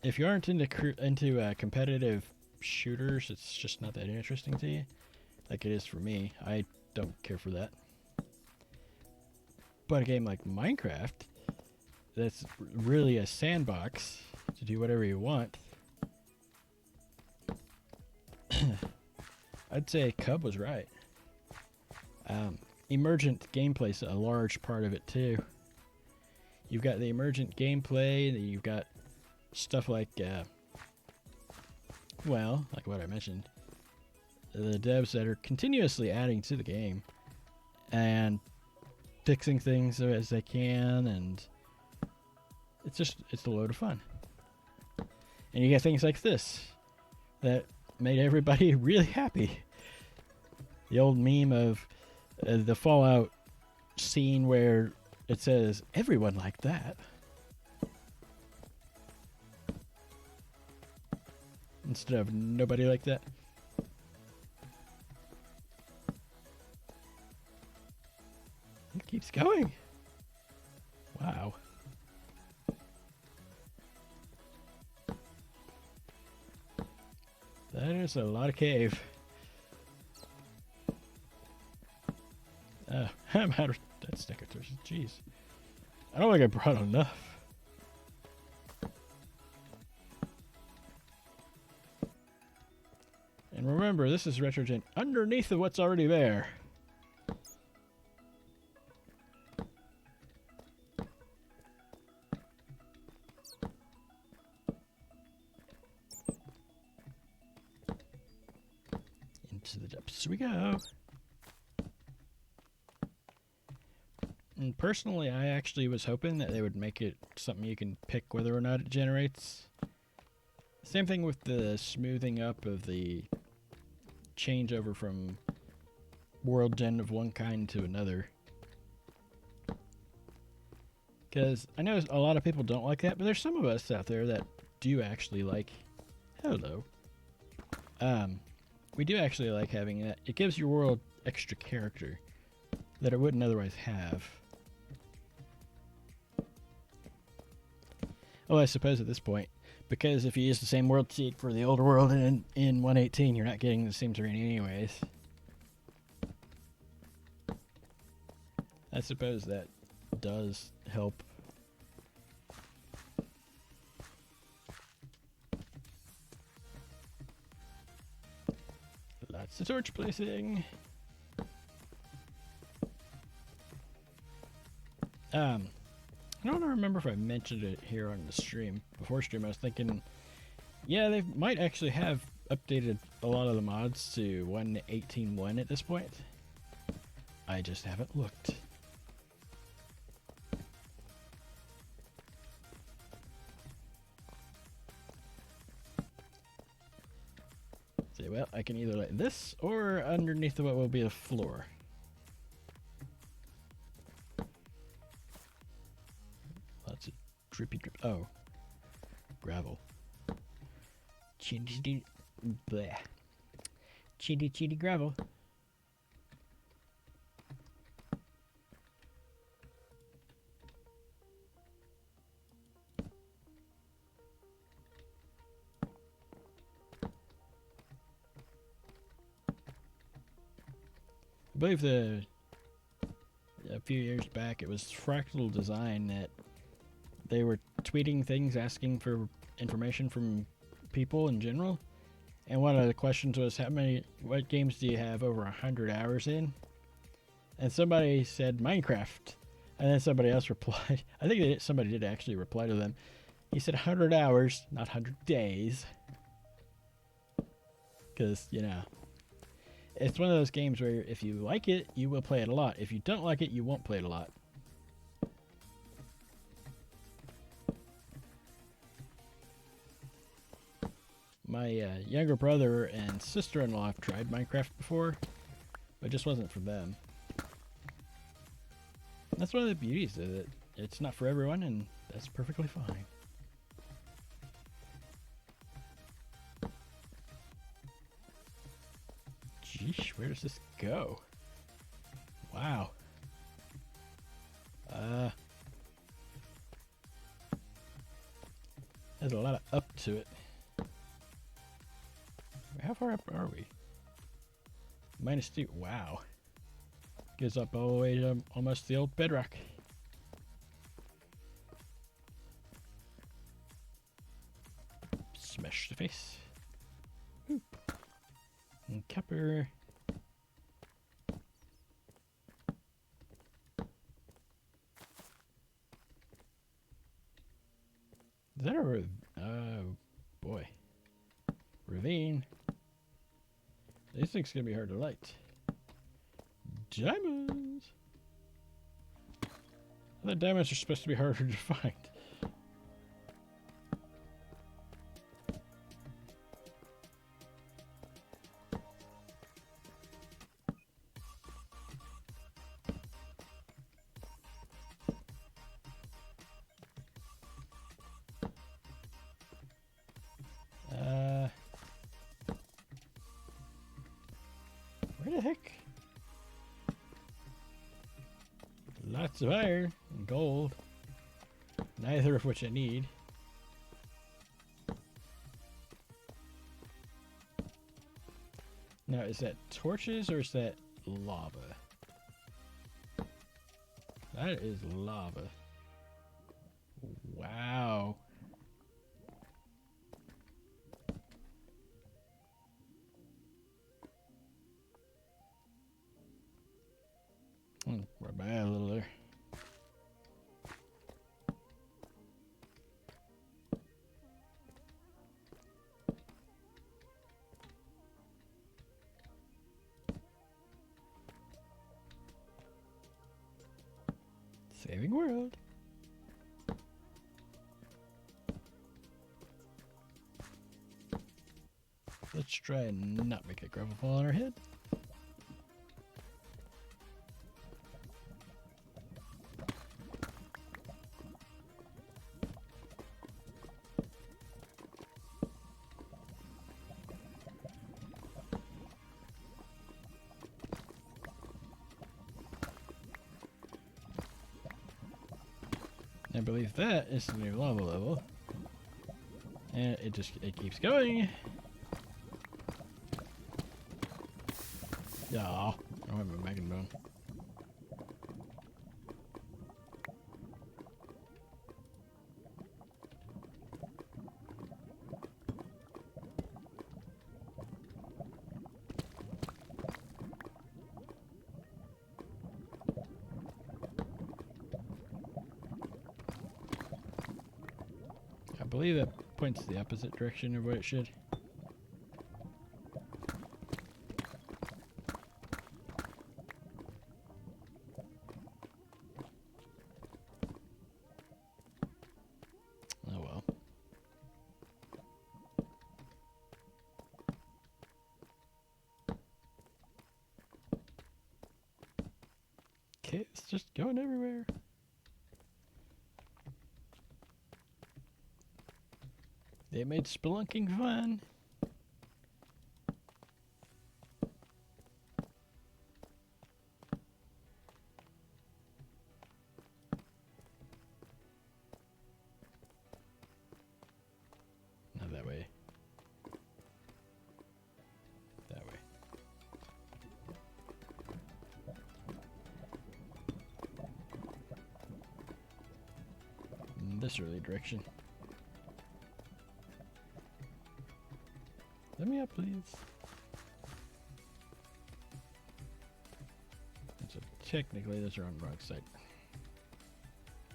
if you aren't into competitive shooters, it's just not that interesting to you, like it is for me. I don't care for that. But a game like Minecraft, that's really a sandbox to do whatever you want, I'd say Cub was right. Emergent gameplay's a large part of it too. You've got the emergent gameplay, and you've got stuff like, well, like what I mentioned, the devs that are continuously adding to the game and fixing things as they can, and it's a load of fun. And you get things like this that made everybody really happy. The old meme of the Fallout scene where it says, "Everyone liked that," instead of "nobody liked that." It keeps going. Wow. That is a lot of cave. I'm out of that sticker. Jeez. I don't think I brought enough. And remember, this is Retrogen underneath of what's already there. Into the depths we go. And personally, I actually was hoping that they would make it something you can pick whether or not it generates. Same thing with the smoothing up of the changeover from world gen of one kind to another. Because I know a lot of people don't like that, but there's some of us out there that do actually like... Hello. We do actually like having that. It gives your world extra character that it wouldn't otherwise have. Oh, I suppose at this point, because if you use the same world seed for the older world in 1.18, you're not getting the same terrain anyways. I suppose that does help. Lots of torch placing. I don't remember if I mentioned it here on the stream. Before stream, I was thinking, yeah, they might actually have updated a lot of the mods to 1.18.1 at this point. I just haven't looked. See, well, I can either light this or underneath what will be a floor. Lots of drippy drip. Oh, gravel. Chitty bleh. Chitty gravel. I believe a few years back it was Fractal Design that they were tweeting things asking for information from people in general, and one of the questions was what games do you have over 100 hours in? And somebody said Minecraft. And then somebody else replied. I think somebody did actually reply to them. He said 100 hours, not 100 days. Because, you know, it's one of those games where if you like it, you will play it a lot. If you don't like it, you won't play it a lot. My younger brother and sister-in-law have tried Minecraft before, but it just wasn't for them. That's one of the beauties of it. It's not for everyone, and that's perfectly fine. Jeesh, where does this go? Wow. There's a lot of up to it. How far up are we? -2. Wow. Goes up all the way to almost the old bedrock. Smash the face. Ooh. And copper. Is that a oh boy. Ravine. These things gonna be hard to light. Diamonds. I thought diamonds are supposed to be harder to find. Where the heck? Lots of iron and gold. Neither of which I need. Now, is that torches or is that lava? That is lava. Wow. Rub my eye a little there. Saving world. Let's try and not make a gravel fall on our head. I believe that is the new lava level. And it keeps going. Yeah, I don't have a Megan bone. I believe that points the opposite direction of what it should. Oh well. Okay, it's just going everywhere. They made spelunking fun. Not that way. That way. In this early direction. Let me up, please. There's a technically those are on the wrong side.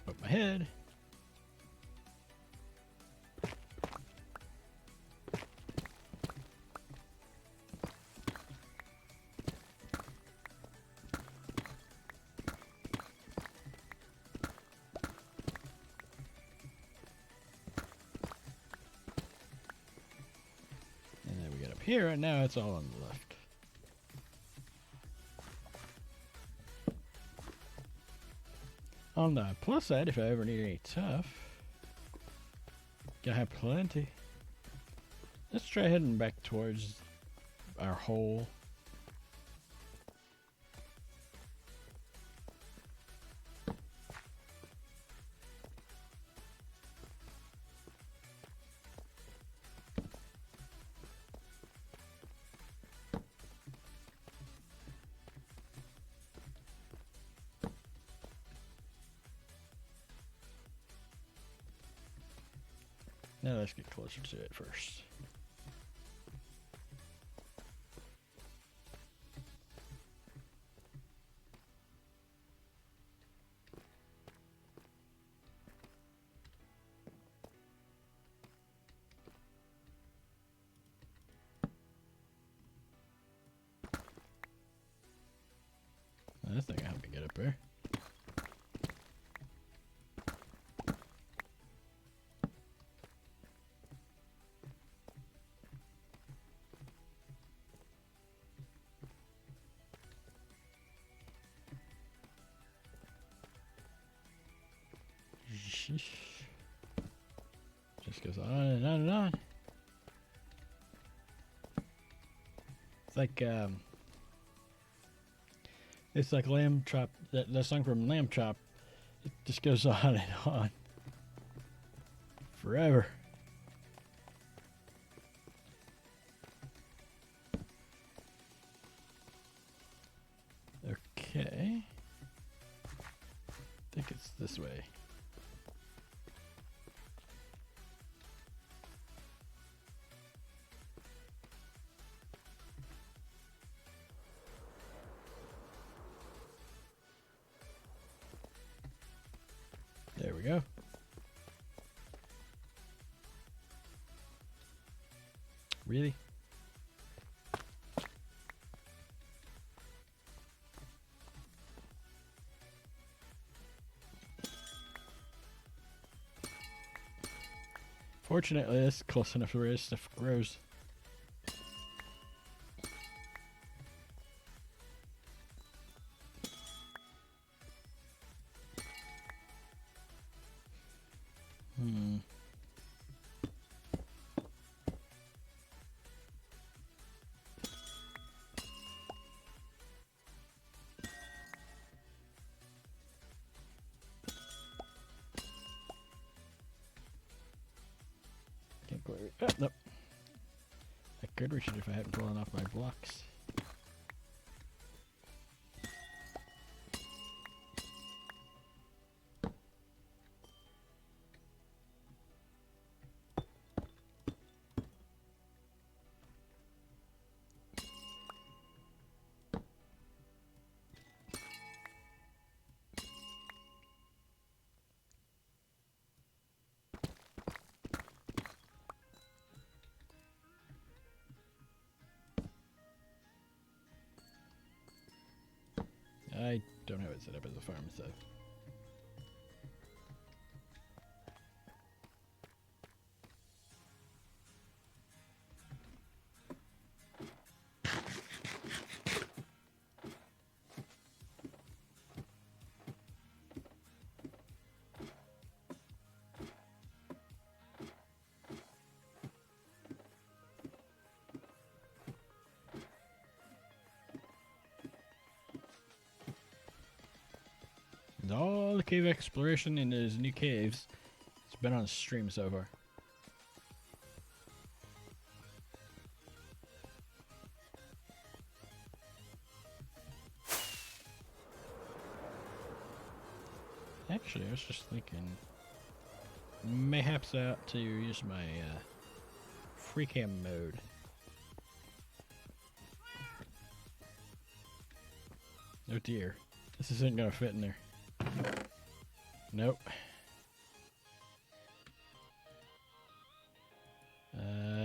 But my head. And then we get up here, and now it's all on the left. On the plus side, if I ever need any tough, I have plenty. Let's try heading back towards our hole. Now let's get closer to it first. This thing will help me get up there. Just goes on and on and on. It's like Lamb Chop, that song from Lamb Chop. It just goes on and on. Forever. Okay. I think it's this way. There we go. Really? Fortunately, this is close enough where this stuff grows. Can't quite reach. Oh, nope. I could reach it if I hadn't fallen off my blocks. I don't have it set up as a farm, so. All the cave exploration in those new caves. It's been on stream so far. Actually, I was just thinking, mayhaps out to use my free cam mode. Oh dear. This isn't gonna fit in there. Nope.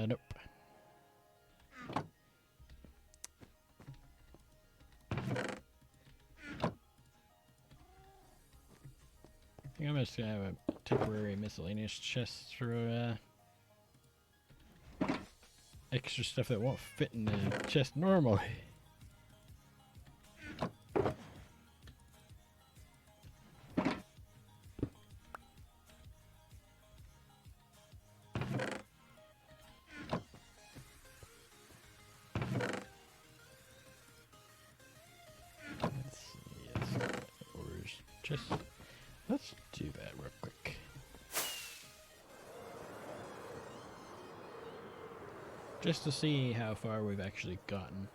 Nope. I think I'm just gonna have a temporary miscellaneous chest for extra stuff that won't fit in the chest normally. Let's see, orders. Let's do that real quick. Just to see how far we've actually gotten.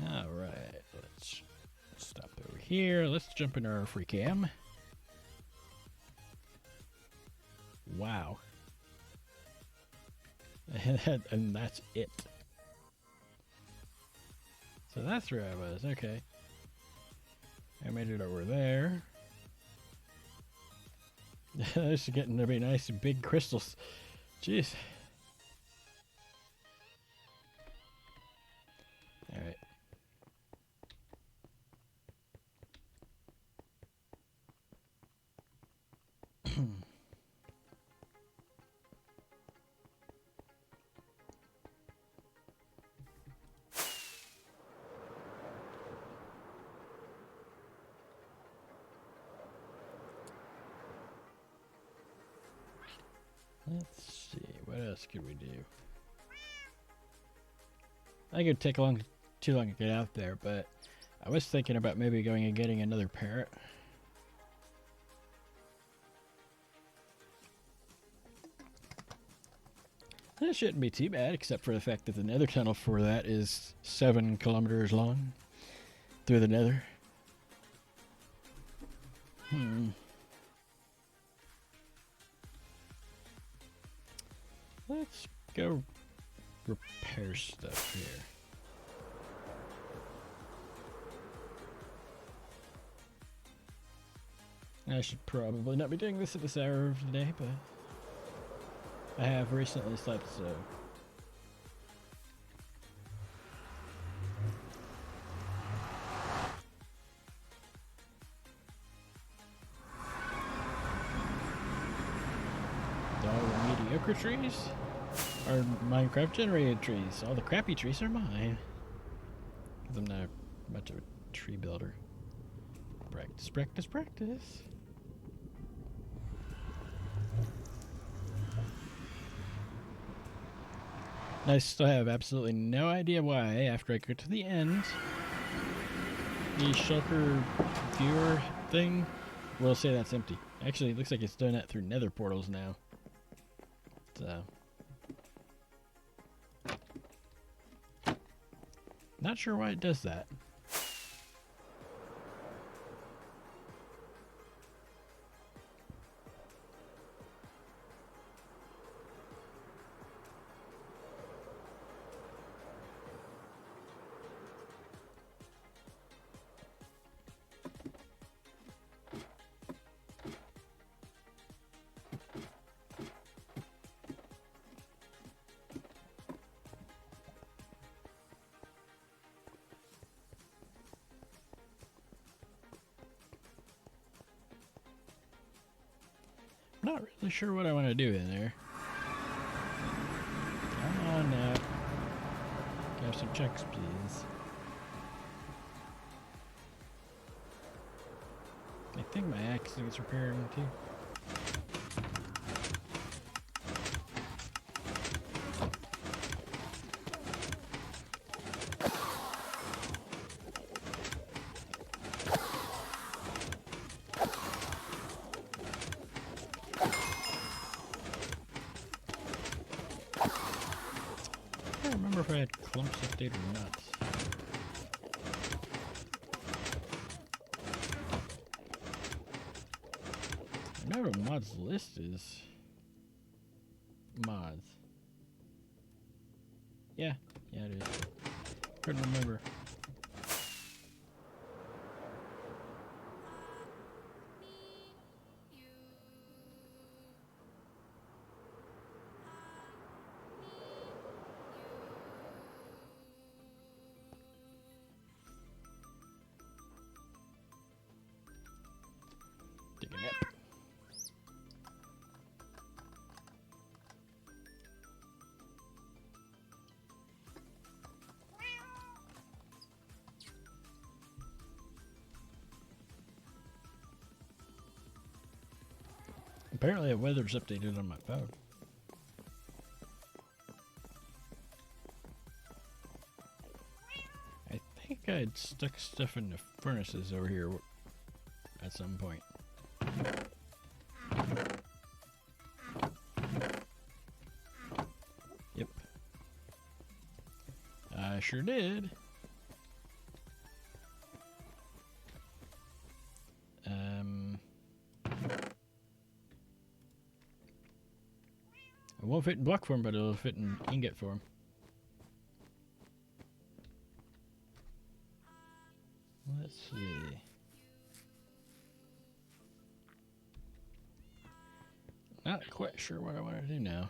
Alright, let's stop over here. Let's jump in our free cam. Wow. And that's it. So that's where I was. Okay. I made it over there. This is getting to be nice and big crystals. Jeez. Alright. Let's see, what else could we do? I think it would take too long to get out there, but I was thinking about maybe going and getting another parrot. That shouldn't be too bad, except for the fact that the nether tunnel for that is 7 kilometers long through the nether. Let's go repair stuff here. I should probably not be doing this at this hour of the day, but I have recently slept, so. All the mediocre trees are Minecraft generated trees. All the crappy trees are mine. Because I'm not much of a tree builder. Practice, practice, practice. I still have absolutely no idea why, after I get to the end, the shulker viewer thing will say that's empty. Actually, it looks like it's doing that through nether portals now. So. Not sure why it does that. Not really sure what I want to do in there. Come on now. Have some checks, please. I think my axe needs repairing too. I don't remember if I had clumps updated or not. know what mods list is. Mods. Yeah, it is. Couldn't remember. Take a nap. Apparently the weather's updated on my phone. I think I'd stuck stuff in the furnaces over here at some point. Yep. I sure did. It won't fit in block form, but it'll fit in ingot form. Let's see. Not quite sure what I want to do now.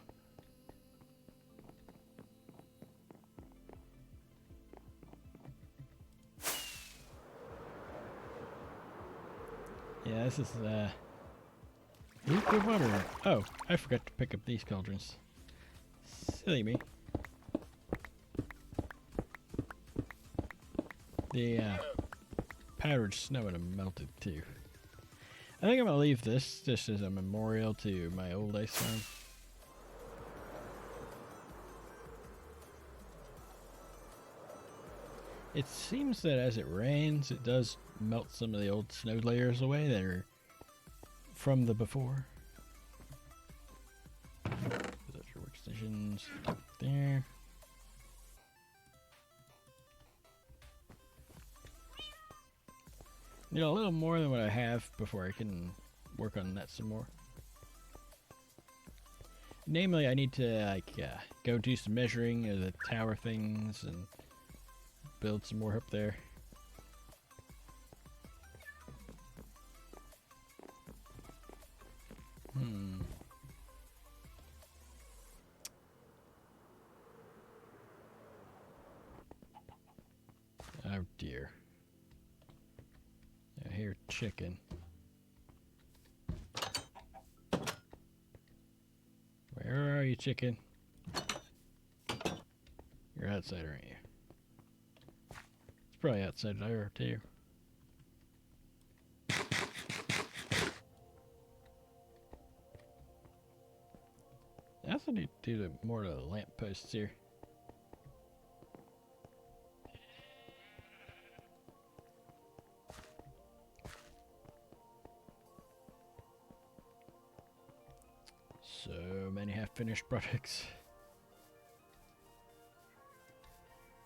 Yeah, this is liquid water. Oh, I forgot to pick up these cauldrons. Silly me. The powdered snow would have melted too. I think I'm gonna leave this just as a memorial to my old ice farm. It seems that as it rains, it does melt some of the old snow layers away that are from the before. Those are workstations there. Need a little more than what I have before I can work on that some more. Namely, I need to go do some measuring of the tower things and build some more up there. Oh dear. I hear chicken. Where are you, chicken? You're outside, aren't you? It's probably outside there too. I also need to do more to the lamp posts here. So many half-finished products.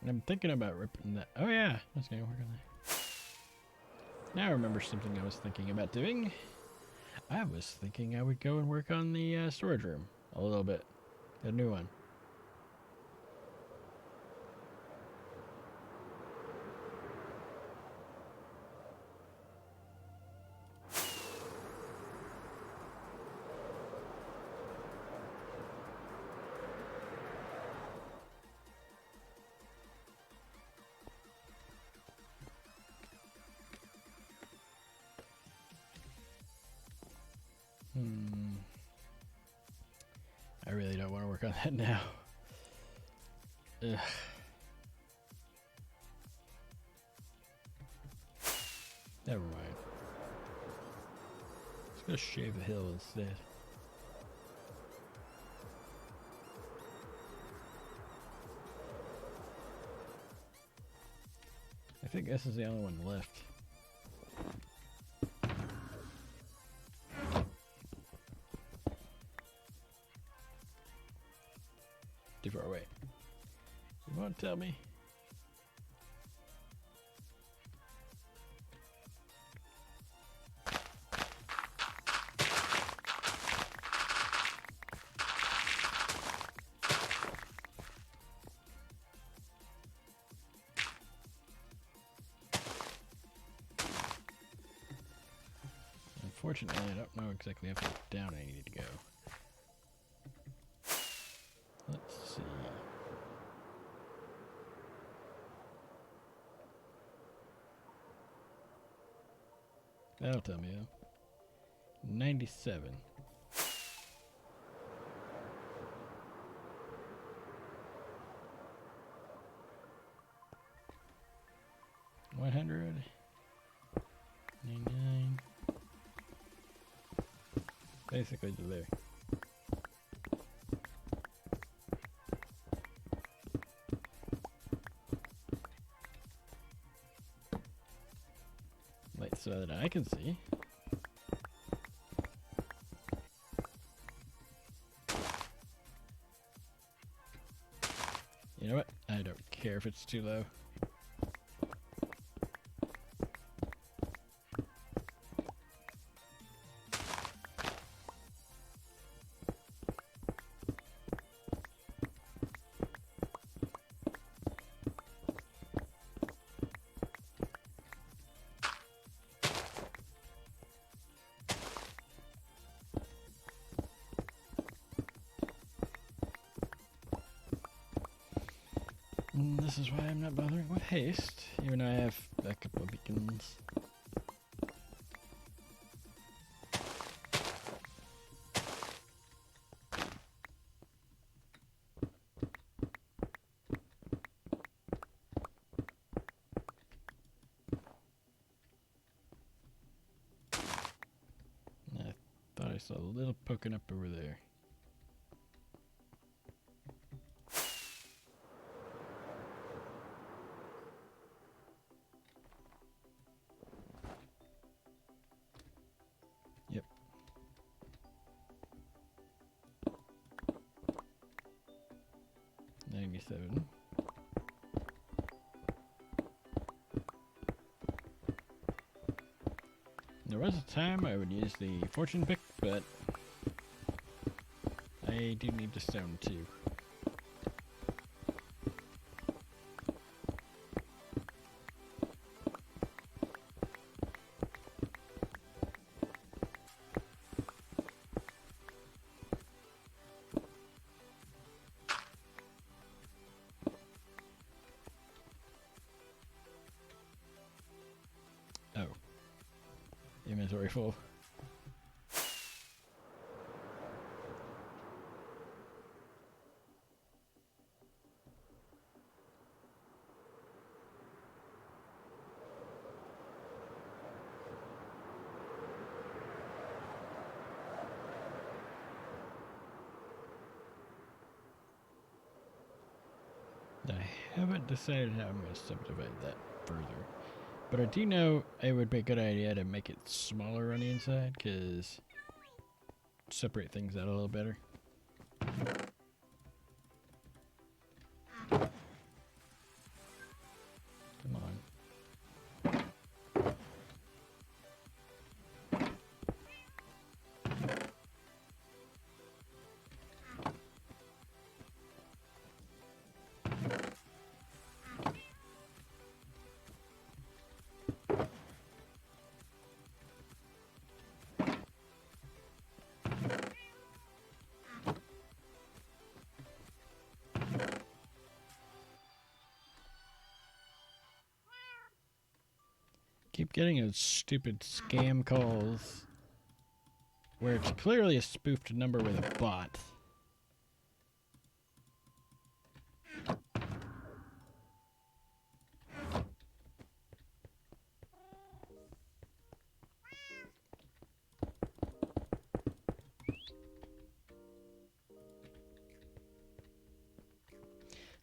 And I'm thinking about ripping that. Oh yeah, I was gonna work on that. Now I remember something I was thinking about doing. I was thinking I would go and work on the storage room a little bit. The new one. I really don't want to work on that now. Ugh. Never mind. Let's go shave a hill instead. I think this is the only one left. Too far away. You want to tell me? Unfortunately, I don't know exactly how far down I need to go. Let's see. That'll tell me though. 97. 100. 99. Basically to there. Light so that I can see. You know what? I don't care if it's too low. This is why I'm not bothering with haste, even though I have a couple of beacons. I thought I saw a little poking up over there. Yep. $97. There was a time I would use the fortune pick, but I do need the stone too. Oh. Inventory full. I haven't decided how I'm going to subdivide that further. But I do know it would be a good idea to make it smaller on the inside, because separate things out a little better. Come on. Keep getting those stupid scam calls where it's clearly a spoofed number with a bot.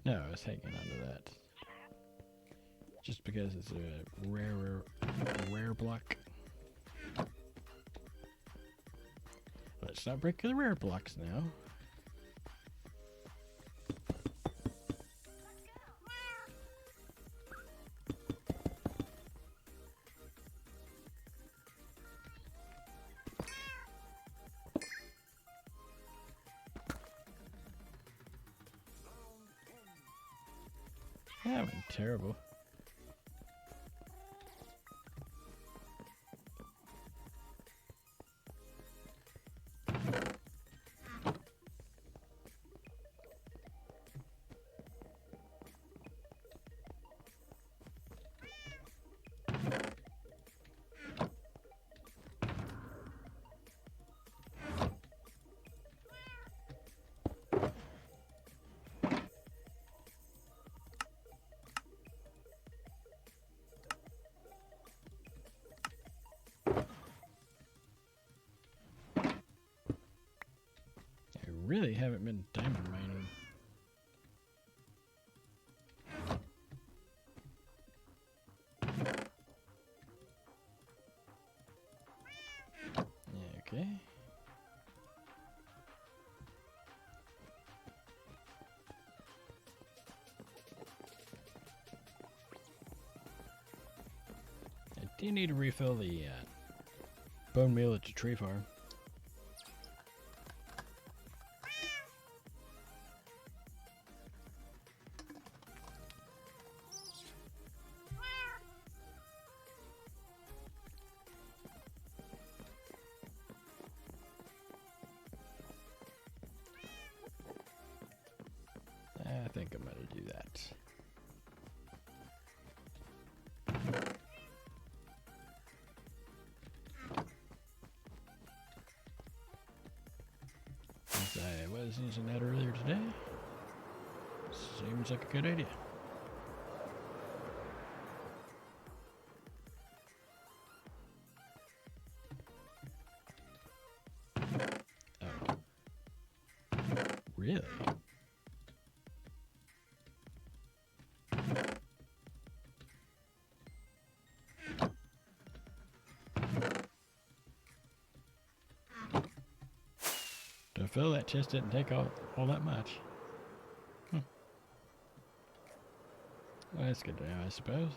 No, I was hanging on to that. Just because it's a rare block. Let's not break the rare blocks now. That went terrible. really haven't been diamond mining. Okay. I do need to refill the bone meal at the tree farm. I think I'm going to do that. Since I was using that earlier today, seems like a good idea. Oh. Really? To fill that chest didn't take all that much. Well, that's good to know, I suppose.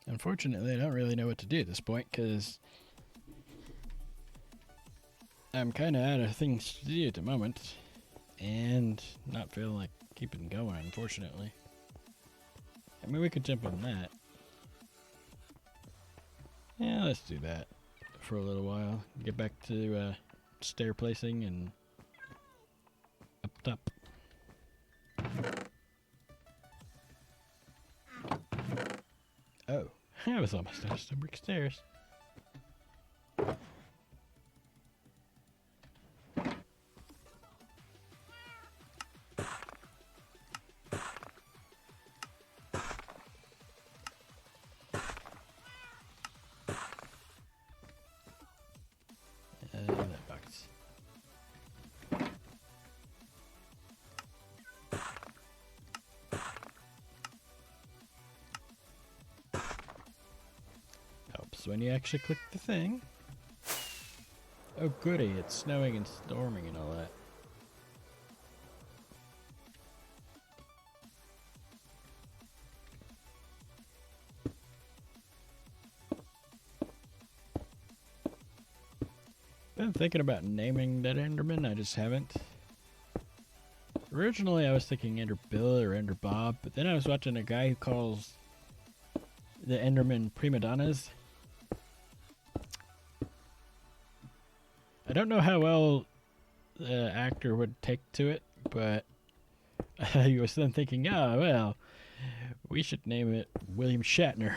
Unfortunately, I don't really know what to do at this point because I'm kind of out of things to do at the moment and not feeling like keeping going, unfortunately. I mean, we could jump on that. Yeah, let's do that for a little while. Get back to stair placing and up top. Oh, I was almost out of some brick stairs. That box. Helps when you actually click the thing. Oh goody, it's snowing and storming and all that. Been thinking about naming that Enderman, I just haven't. Originally I was thinking Ender Bill or Ender Bob, but then I was watching a guy who calls the Enderman prima donnas. I don't know how well the actor would take to it, but I was then thinking, oh, well, we should name it William Shatner.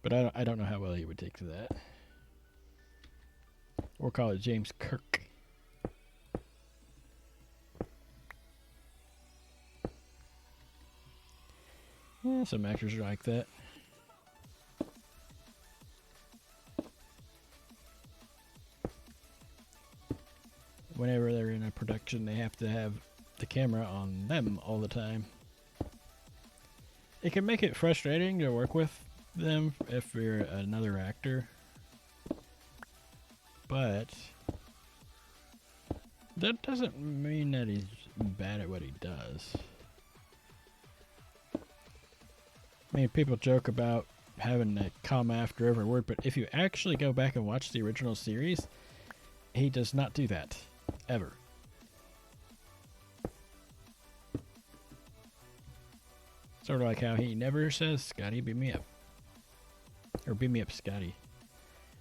But I don't know how well he would take to that. Or call it James Kirk. Yeah, some actors are like that. Whenever they're in a production, they have to have the camera on them all the time. It can make it frustrating to work with them if you're another actor. But that doesn't mean that he's bad at what he does. I mean, people joke about having a comma after every word, but if you actually go back and watch the original series, he does not do that. Ever. Sort of like how he never says, Scotty, beat me up. Or beat me up, Scotty.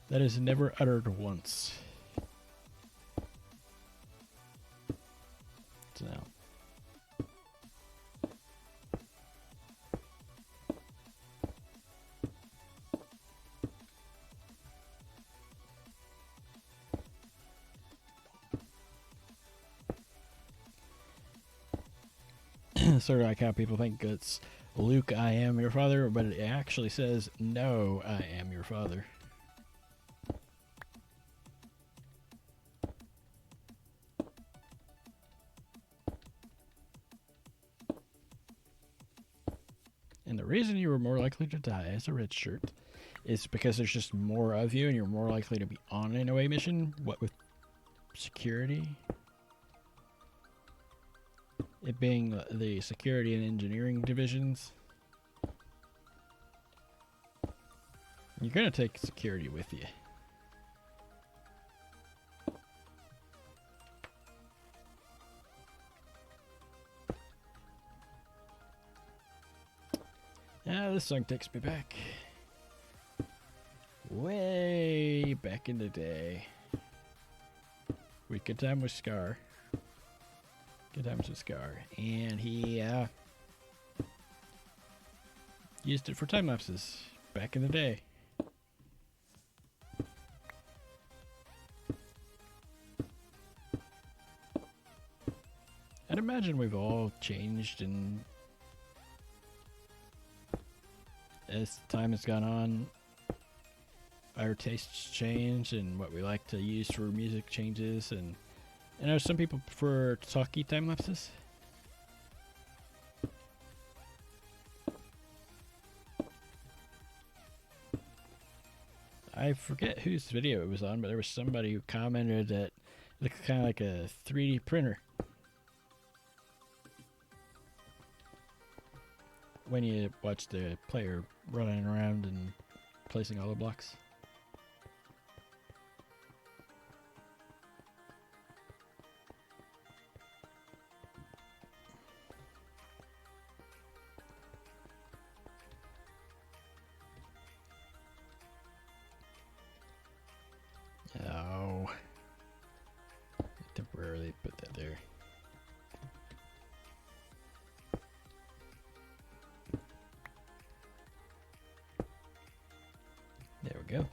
That is never uttered once. Sort of like how people think it's Luke, I am your father, but it actually says, no, I am your father. And the reason you were more likely to die as a red shirt is because there's just more of you and you're more likely to be on an away mission. What with security? It being the security and engineering divisions. You're going to take security with you. Ah, this song takes me back. Way back in the day. With Good Time with Scar. Good Times with Scar. And he used it for time lapses back in the day. I'd imagine we've all changed, and as time has gone on, our tastes change and what we like to use for music changes. And I know some people prefer talkie time lapses. I forget whose video it was on, but there was somebody who commented that it looked kind of like a 3D printer when you watch the player running around and placing all the blocks. Oh, temporarily put that there. There we go.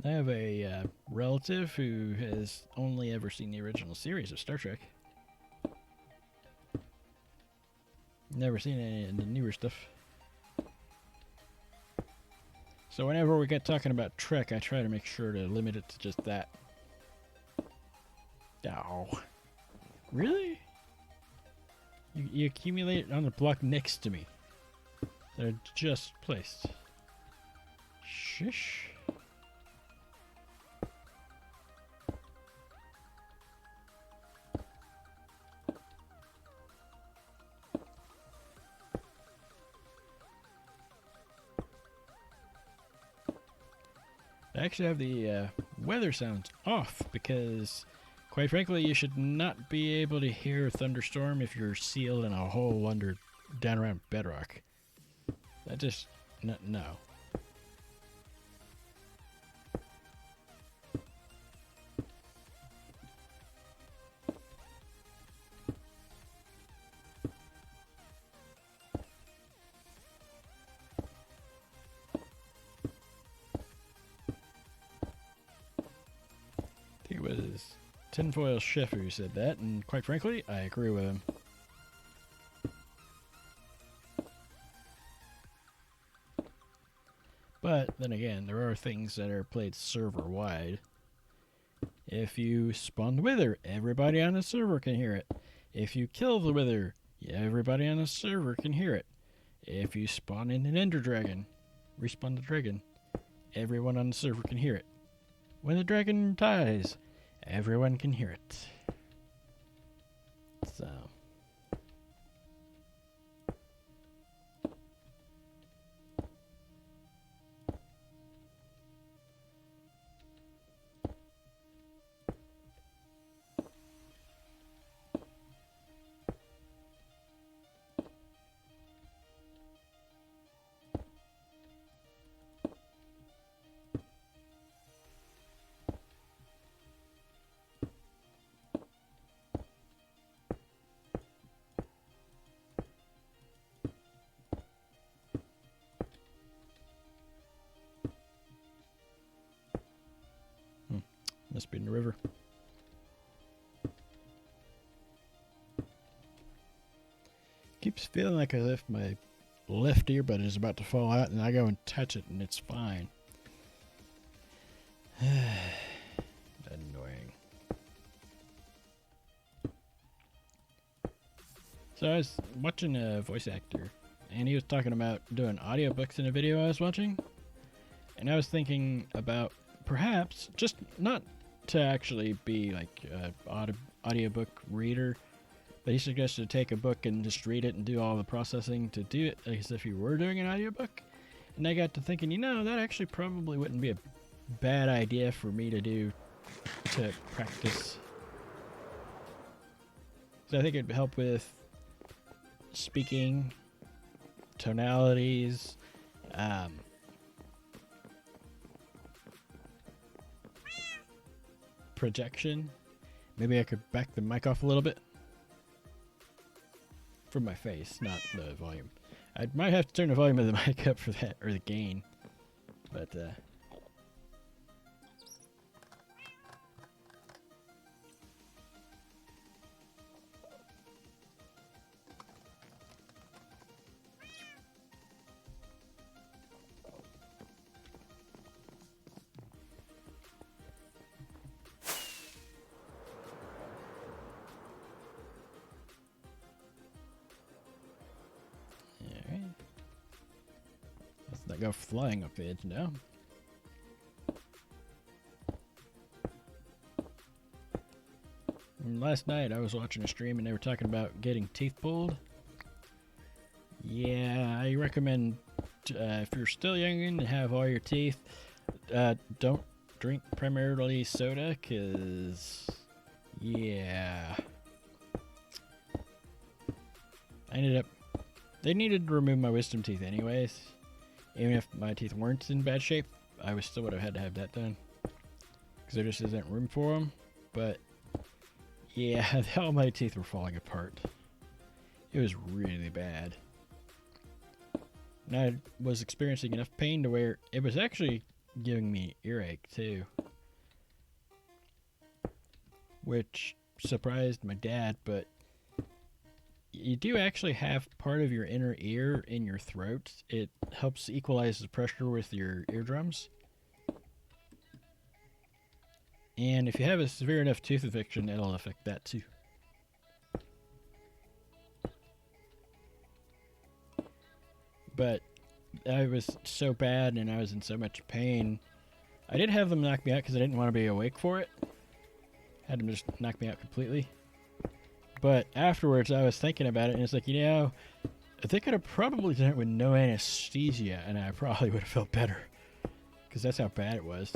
I have a relative who has only ever seen the original series of Star Trek. Never seen any of the newer stuff. So whenever we get talking about Trek, I try to make sure to limit it to just that. Oh. Really? You accumulate it on the block next to me. They're just placed. Shish. I actually have the weather sounds off because, quite frankly, you should not be able to hear a thunderstorm if you're sealed in a hole down around bedrock. That just, no. It was Tinfoil Chef who said that, and quite frankly, I agree with him. But then again, there are things that are played server-wide. If you spawn the Wither, everybody on the server can hear it. If you kill the Wither, everybody on the server can hear it. If you spawn in an Ender Dragon, respawn the dragon, everyone on the server can hear it. When the dragon dies, everyone can hear it. So. Must be in the river. Keeps feeling like as if my left earbud is about to fall out, and I go and touch it, and it's fine. Annoying. So I was watching a voice actor, and he was talking about doing audiobooks in a video I was watching. And I was thinking about perhaps just not to actually be like an audiobook reader, but he suggested to take a book and just read it and do all the processing to do it as if you were doing an audiobook. And I got to thinking, that actually probably wouldn't be a bad idea for me to do to practice. So I think it'd help with speaking, tonalities, projection. Maybe I could back the mic off a little bit from my face, not the volume. I might have to turn the volume of the mic up for that, or the gain. But let's not go flying off the edge now. And last night I was watching a stream and they were talking about getting teeth pulled. Yeah, I recommend if you're still young and have all your teeth, don't drink primarily soda, cause yeah, I ended up. They needed to remove my wisdom teeth anyways. Even if my teeth weren't in bad shape, I still would have had to have that done. Because there just isn't room for them. But, yeah, all my teeth were falling apart. It was really bad. And I was experiencing enough pain to where it was actually giving me earache, too. Which surprised my dad, but you do actually have part of your inner ear in your throat. It helps equalize the pressure with your eardrums. And if you have a severe enough tooth infection, it'll affect that too. But I was so bad and I was in so much pain. I did have them knock me out because I didn't want to be awake for it. Had them just knock me out completely. But afterwards, I was thinking about it, and it's like, they could have probably done it with no anesthesia, and I probably would have felt better. Because that's how bad it was.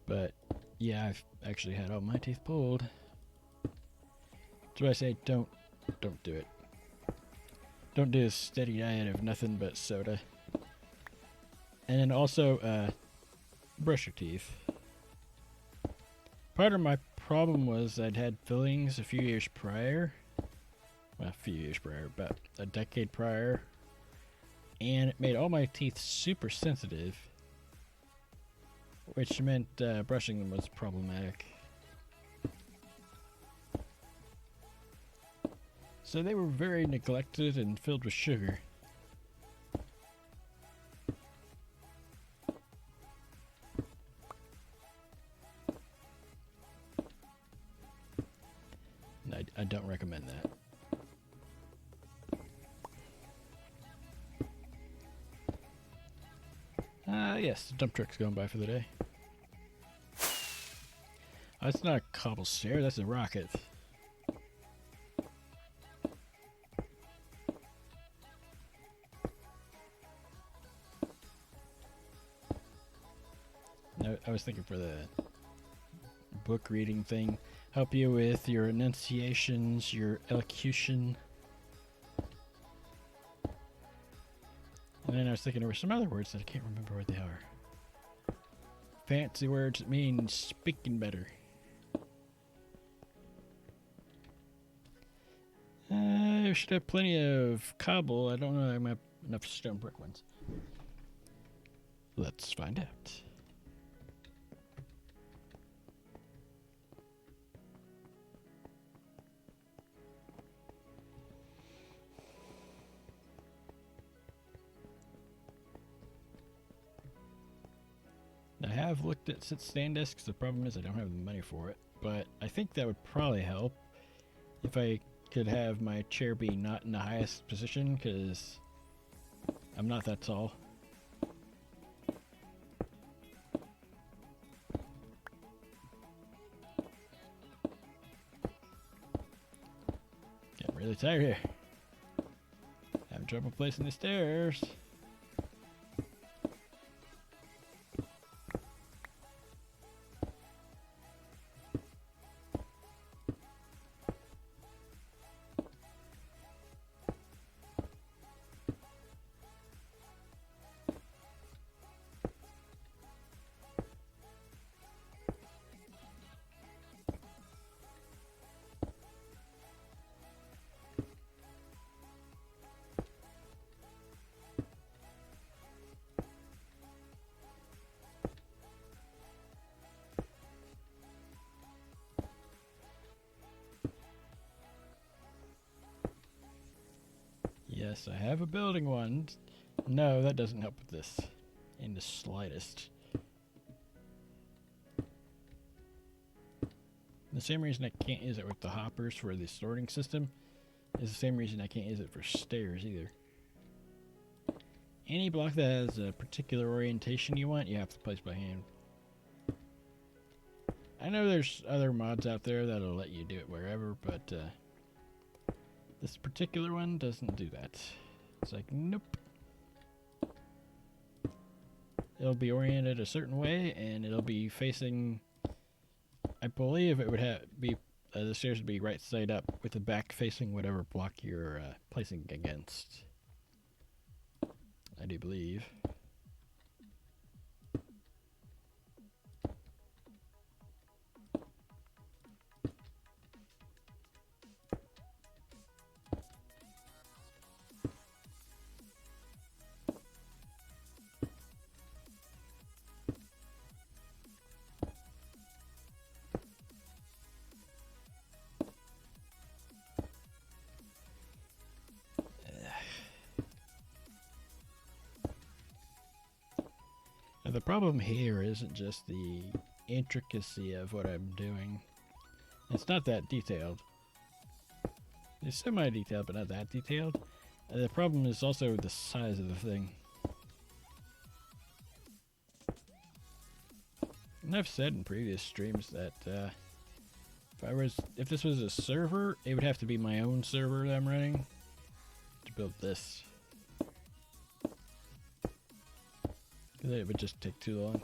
But, yeah, I've actually had all my teeth pulled. So I say, don't do it. Don't do a steady diet of nothing but soda. And then also, brush your teeth. Part of my problem was I'd had fillings a few years prior. Well, a few years prior, about a decade prior. And it made all my teeth super sensitive. Which meant brushing them was problematic. So they were very neglected and filled with sugar. I don't recommend that. Yes, the dump truck's going by for the day. Oh, it's not a cobble stair, that's a rocket. No, I was thinking for the book reading thing, help you with your enunciations, your elocution. And then I was thinking there were some other words that I can't remember what they are. Fancy words that mean speaking better. I should have plenty of cobble. I don't know if I have enough stone brick ones. Let's find out. I have looked at stand desks. The problem is I don't have the money for it, but I think that would probably help if I could have my chair be not in the highest position, because I'm not that tall. Getting really tired here. Having trouble placing the stairs. Yes, I have a building one. No, that doesn't help with this in the slightest. The same reason I can't use it with the hoppers for the sorting system is the same reason I can't use it for stairs either. Any block that has a particular orientation you want, you have to place by hand. I know there's other mods out there that'll let you do it wherever, but this particular one doesn't do that. It's like, nope. It'll be oriented a certain way, and it'll be facing, I believe it would be, the stairs would be right side up with the back facing whatever block you're placing against. I do believe. The problem here isn't just the intricacy of what I'm doing. It's not that detailed. It's semi-detailed, but not that detailed. The problem is also the size of the thing. And I've said in previous streams that if this was a server, it would have to be my own server that I'm running to build this. It would just take too long.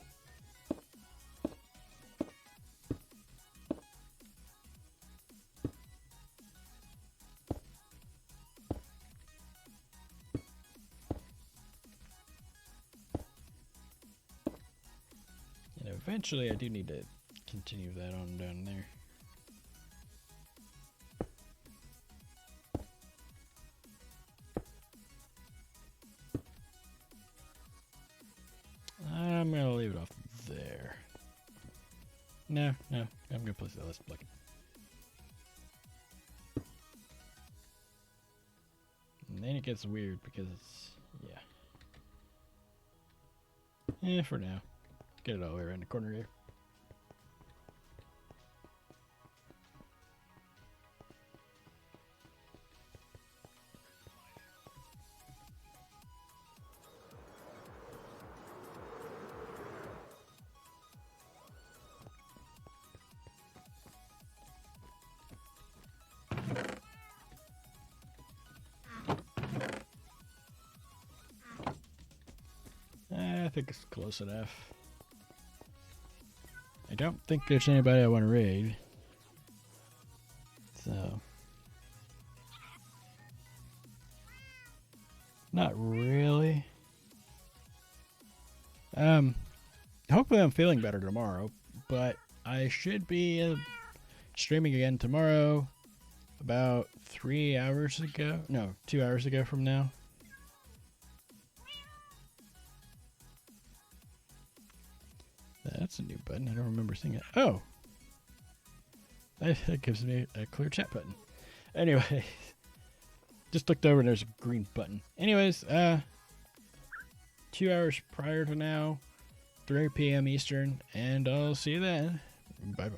And eventually I do need to continue that on down there. I'm gonna leave it off there. No, I'm gonna place that last block. And then it gets weird because it's, yeah. For now. Get it all the way around the corner here. I think it's close enough. I don't think there's anybody I want to raid. So. Not really. Hopefully I'm feeling better tomorrow, but I should be streaming again tomorrow about 3 hours ago. No, 2 hours ago from now. That's a new button. I don't remember seeing it. Oh! That gives me a clear chat button. Anyway, just looked over and there's a green button. Anyways, 2 hours prior to now, 3 p.m. Eastern, and I'll see you then. Bye-bye.